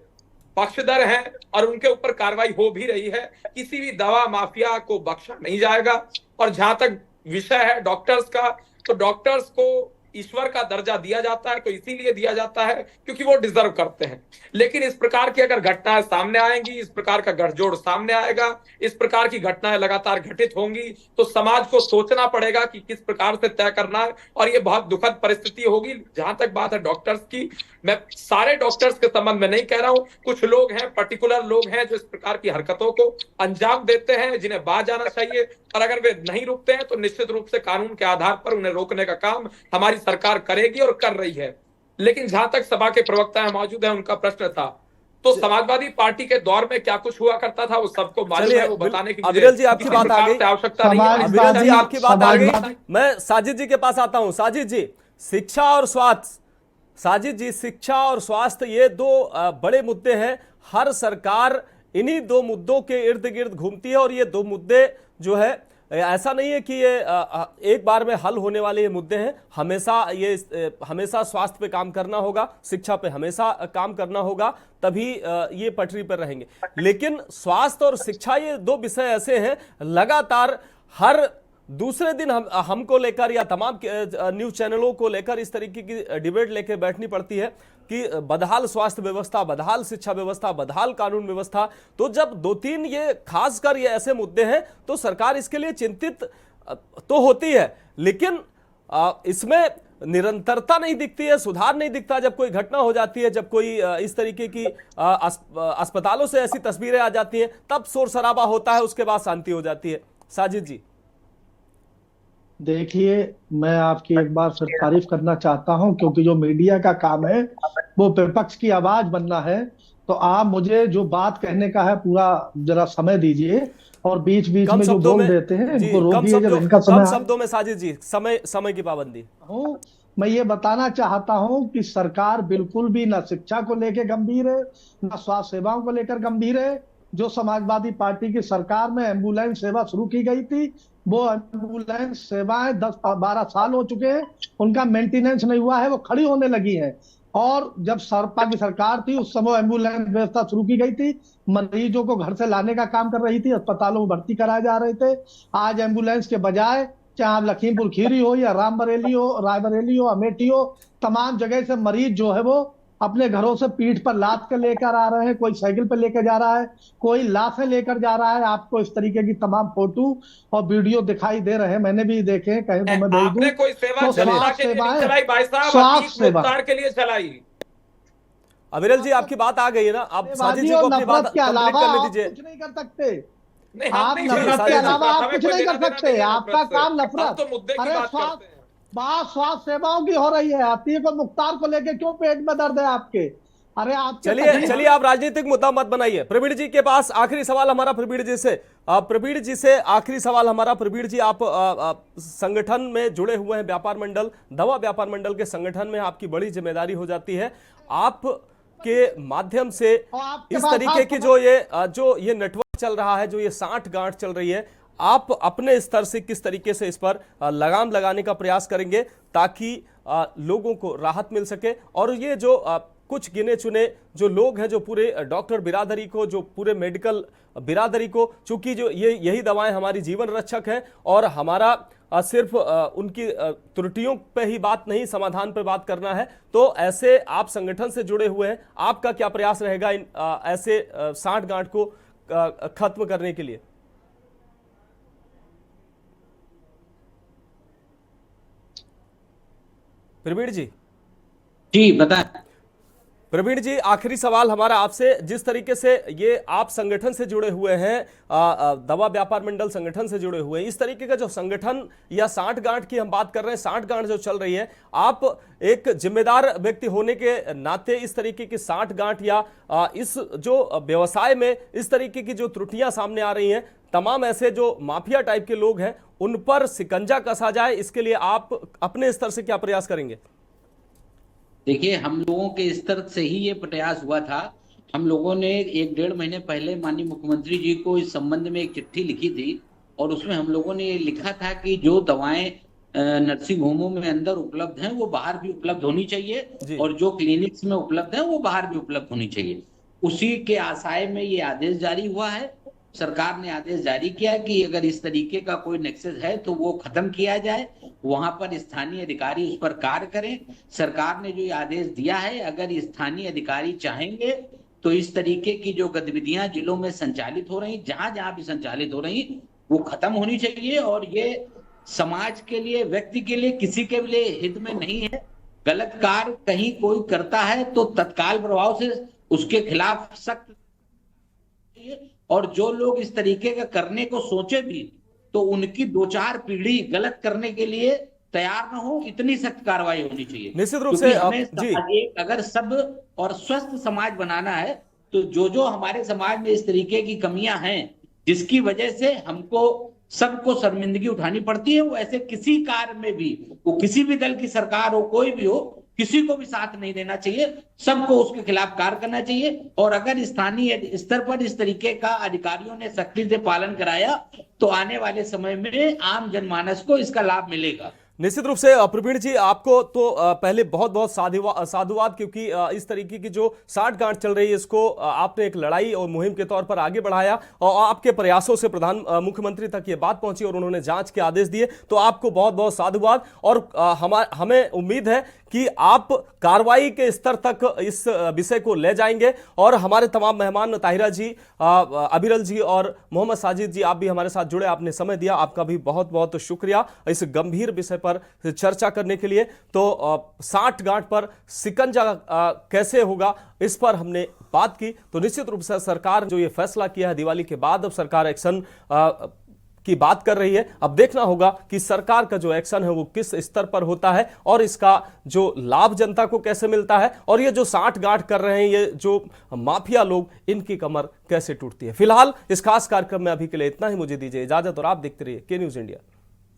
पक्षधर हैं और उनके ऊपर कार्रवाई हो भी रही है। किसी भी दवा माफिया को बख्शा नहीं जाएगा। और जहां तक विषय है डॉक्टर्स का, तो डॉक्टर्स को ईश्वर का दर्जा दिया जाता है, तो इसीलिए दिया जाता है क्योंकि वो डिजर्व करते हैं। लेकिन इस प्रकार की अगर घटनाएं सामने आएंगी, इस प्रकार का गठजोड़ सामने आएगा, इस प्रकार की घटनाएं लगातार घटित होंगी, तो समाज को सोचना पड़ेगा कि किस प्रकार से तय करना है, और ये बहुत दुखद परिस्थिति होगी। जहां तक बात है डॉक्टर्स की, मैं सारे डॉक्टर्स के संबंध में नहीं कह रहा हूं, कुछ लोग हैं, पर्टिकुलर लोग हैं जो इस प्रकार की हरकतों को अंजाम देते हैं, जिन्हें बाज आना चाहिए, और अगर वे नहीं रुकते हैं तो निश्चित रूप से कानून के आधार पर उन्हें रोकने का काम हमारी सरकार करेगी और कर रही है। लेकिन जहां तक सभा के प्रवक्ता मौजूद हैं, उनका प्रश्न था, तो समाजवादी पार्टी के दौर में क्या कुछ हुआ करता था वो सबको मालूम है, वो बताने की अविरल जी आपकी बात आ गई, आवश्यकता नहीं है। अविरल जी आपकी बात आ गई। मैं साजिद जी के पास आता हूं। साजिद जी, शिक्षा और स्वास्थ्य, साजिद जी, शिक्षा और स्वास्थ्य ये दो बड़े मुद्दे हैं। हर सरकार इन्हीं दो मुद्दों के इर्द गिर्द घूमती है, और ये दो मुद्दे जो है, ऐसा नहीं है कि ये एक बार में हल होने वाले ये मुद्दे हैं। हमेशा स्वास्थ्य पे काम करना होगा, शिक्षा पे हमेशा काम करना होगा, तभी ये पटरी पर रहेंगे। लेकिन स्वास्थ्य और शिक्षा ये दो विषय ऐसे हैं, लगातार हर दूसरे दिन हमको लेकर या तमाम न्यूज चैनलों को लेकर इस तरीके की डिबेट लेकर बैठनी पड़ती है कि बदहाल स्वास्थ्य व्यवस्था, बदहाल शिक्षा व्यवस्था, बदहाल कानून व्यवस्था। तो जब दो तीन ये खासकर ये ऐसे मुद्दे हैं तो सरकार इसके लिए चिंतित तो होती है, लेकिन इसमें निरंतरता नहीं दिखती है, सुधार नहीं दिखता। जब कोई घटना हो जाती है, जब कोई इस तरीके की अस्पतालों से ऐसी तस्वीरें आ जाती हैं, तब शोर शराबा होता है, उसके बाद शांति हो जाती है। साजिद जी, देखिए, मैं आपकी एक बार फिर तारीफ करना चाहता हूं, क्योंकि जो मीडिया का काम है वो विपक्ष की आवाज बनना है। तो आप मुझे जो बात कहने का है पूरा जरा समय दीजिए, और बीच बीच में जो बोल देते हैं इनको रोकिए जब इनका समय। शब्दों में साजिद जी, समय की पाबंदी। मैं ये बताना चाहता हूं कि सरकार बिल्कुल भी ना शिक्षा को लेकर गंभीर है, ना स्वास्थ्य सेवाओं को लेकर गंभीर है। जो समाजवादी पार्टी की सरकार में एम्बुलेंस सेवा शुरू की गई थी, वो एम्बुलेंस सेवाएं 10-12 साल हो चुके हैं, उनका मेंटेनेंस नहीं हुआ है, वो खड़ी होने लगी है। और जब सरपा की सरकार थी उस समय एम्बुलेंस व्यवस्था शुरू की गई थी, मरीजों को घर से लाने का काम कर रही थी, अस्पतालों में भर्ती कराए जा रहे थे। आज एम्बुलेंस के बजाय चाहे आप लखीमपुर खीरी हो या रामबरेली हो, रायबरेली हो, अमेठी हो, तमाम जगह से मरीज जो है वो अपने घरों से पीठ पर लाद कर लेकर आ रहे हैं, कोई साइकिल पर लेकर जा रहा है, कोई लाशें लेकर जा रहा है। आपको इस तरीके की तमाम फोटो और वीडियो दिखाई दे रहे हैं, मैंने भी देखे हैं, कहीं तो मैं भेज दूं। आपने कोई सेवा तो जनता स्वास्थ्य के लिए नहीं सेवाएं, चलाई भाई साहब, स्वास्थ्य अतीक सेवा, मुख्तार के लिए चलाई। अविरल जी आपकी बात आ गई है ना, आप साजिद जी और को अपनी बात नफरत के कंप्लीट अलावा करने आप दीजिए। कुछ नहीं कर सकते। नहीं, हम आप नहीं नफरत चलाते के हैं अलावा नफरत, आप हमें कुछ कोई नहीं लेना कर देना सकते। नहीं है आपका नफरत से। काम हम नफरत। तो मुद्दे की अरे बात करते हैं। बात स्वास्थ्य सेवाओं की हो रही है, अतीक और मुख्तार को लेके क्यों पेट में दर्द है आपके? अरे आपके चलिए आप राजनीतिक मुद्दा मत बनाइए। प्रवीण जी के पास आखिरी सवाल हमारा, प्रवीण जी से आखिरी सवाल हमारा। प्रवीण जी, आप संगठन में जुड़े हुए हैं, व्यापार मंडल, दवा व्यापार मंडल के संगठन में आपकी बड़ी जिम्मेदारी हो जाती है। आप के माध्यम से इस तरीके की जो ये नेटवर्क चल रहा है, जो ये सांठ-गांठ चल रही है, आप अपने स्तर से किस तरीके से इस पर लगाम लगाने का प्रयास करेंगे ताकि लोगों को राहत मिल सके? और ये जो कुछ गिने चुने जो लोग हैं, जो पूरे डॉक्टर बिरादरी को, जो पूरे मेडिकल बिरादरी को, चूंकि जो यही दवाएं हमारी जीवन रक्षक हैं और हमारा सिर्फ उनकी त्रुटियों पे ही बात नहीं, समाधान पे बात करना है, तो ऐसे आप संगठन से जुड़े हुए हैं, आपका क्या प्रयास रहेगा इन ऐसे सांठ-गांठ को खत्म करने के लिए? प्रवीण जी बता। प्रवीण जी, आखिरी सवाल हमारा आपसे, जिस तरीके से ये आप संगठन से जुड़े हुए हैं, दवा व्यापार मंडल संगठन से जुड़े हुए हैं, इस तरीके का जो संगठन या सांठ-गांठ की हम बात कर रहे हैं, सांठ-गांठ जो चल रही है, आप एक जिम्मेदार व्यक्ति होने के नाते इस तरीके की सांठ-गांठ या इस जो व्यवसाय में इस तरीके की जो त्रुटियां सामने आ रही हैं, तमाम ऐसे जो माफिया टाइप के लोग हैं, उन पर शिकंजा कसा जाए, इसके लिए आप अपने स्तर से क्या प्रयास करेंगे? देखिए, हम लोगों के स्तर से ही ये प्रयास हुआ था। हम लोगों ने 1-1.5 महीने पहले माननीय मुख्यमंत्री जी को इस संबंध में एक चिट्ठी लिखी थी और उसमें हम लोगों ने ये लिखा था कि जो दवाएं नर्सिंग होमों में अंदर उपलब्ध हैं वो बाहर भी उपलब्ध होनी चाहिए और जो क्लिनिक्स में उपलब्ध हैं वो बाहर भी उपलब्ध होनी चाहिए। उसी के आशय में ये आदेश जारी हुआ है। सरकार ने आदेश जारी किया कि अगर इस तरीके का कोई नेक्सस है तो वो खत्म किया जाए, वहां पर स्थानीय अधिकारी उस पर कार्य करें। सरकार ने जो ये आदेश दिया है, अगर स्थानीय अधिकारी चाहेंगे तो इस तरीके की जो गतिविधियां जिलों में संचालित हो रही, जहां जहां भी संचालित हो रही, वो खत्म होनी चाहिए और ये समाज के लिए, व्यक्ति के लिए, किसी के लिए हित में नहीं है। गलत कार्य कहीं कोई करता है तो तत्काल प्रभाव से उसके खिलाफ सख्त, और जो लोग इस तरीके का करने को सोचे भी तो उनकी 2-4 पीढ़ी गलत करने के लिए तैयार न हो, इतनी सख्त कार्रवाई होनी चाहिए। निश्चित रूप से हमें अगर सब और स्वस्थ समाज बनाना है तो जो हमारे समाज में इस तरीके की कमियां हैं जिसकी वजह से हमको सबको शर्मिंदगी उठानी पड़ती है, वो ऐसे किसी कार्य में भी, वो किसी भी दल की सरकार हो, कोई भी हो, किसी को भी साथ नहीं देना चाहिए। सबको उसके खिलाफ कार्य करना चाहिए और अगर स्थानीय स्तर पर इस तरीके का अधिकारियों ने सख्ती से पालन कराया तो आने वाले समय में आम जनमानस को इसका लाभ मिलेगा। निश्चित रूप से प्रवीण जी, आपको तो पहले बहुत बहुत साधुवाद, क्योंकि इस तरीके की जो सांठ-गांठ चल रही है इसको आपने एक लड़ाई और मुहिम के तौर पर आगे बढ़ाया और आपके प्रयासों से मुख्यमंत्री तक ये बात पहुंची और उन्होंने जांच के आदेश दिए, तो आपको बहुत बहुत साधुवाद। और हमें उम्मीद है कि आप कार्रवाई के स्तर तक इस विषय को ले जाएंगे और हमारे तमाम मेहमान ताहिरा जी, अविरल जी और मोहम्मद साजिद जी, आप भी हमारे साथ जुड़े, आपने समय दिया, आपका भी बहुत बहुत शुक्रिया इस गंभीर विषय पर चर्चा करने के लिए। तो सांठ-गांठ पर शिकंजा कैसे होगा, इस पर हमने बात की। तो निश्चित रूप से सरकार जो ये फैसला किया है दिवाली के बाद, अब सरकार एक्शन की बात कर रही है। अब देखना होगा कि सरकार का जो एक्शन है वो किस स्तर पर होता है और इसका जो लाभ जनता को कैसे मिलता है और ये जो सांठ-गांठ कर रहे हैं ये जो माफिया लोग, इनकी कमर कैसे टूटती है। फिलहाल इस खास कार्यक्रम में अभी के लिए इतना ही, मुझे दीजिए इजाजत और आप देखते रहिए के न्यूज़ इंडिया।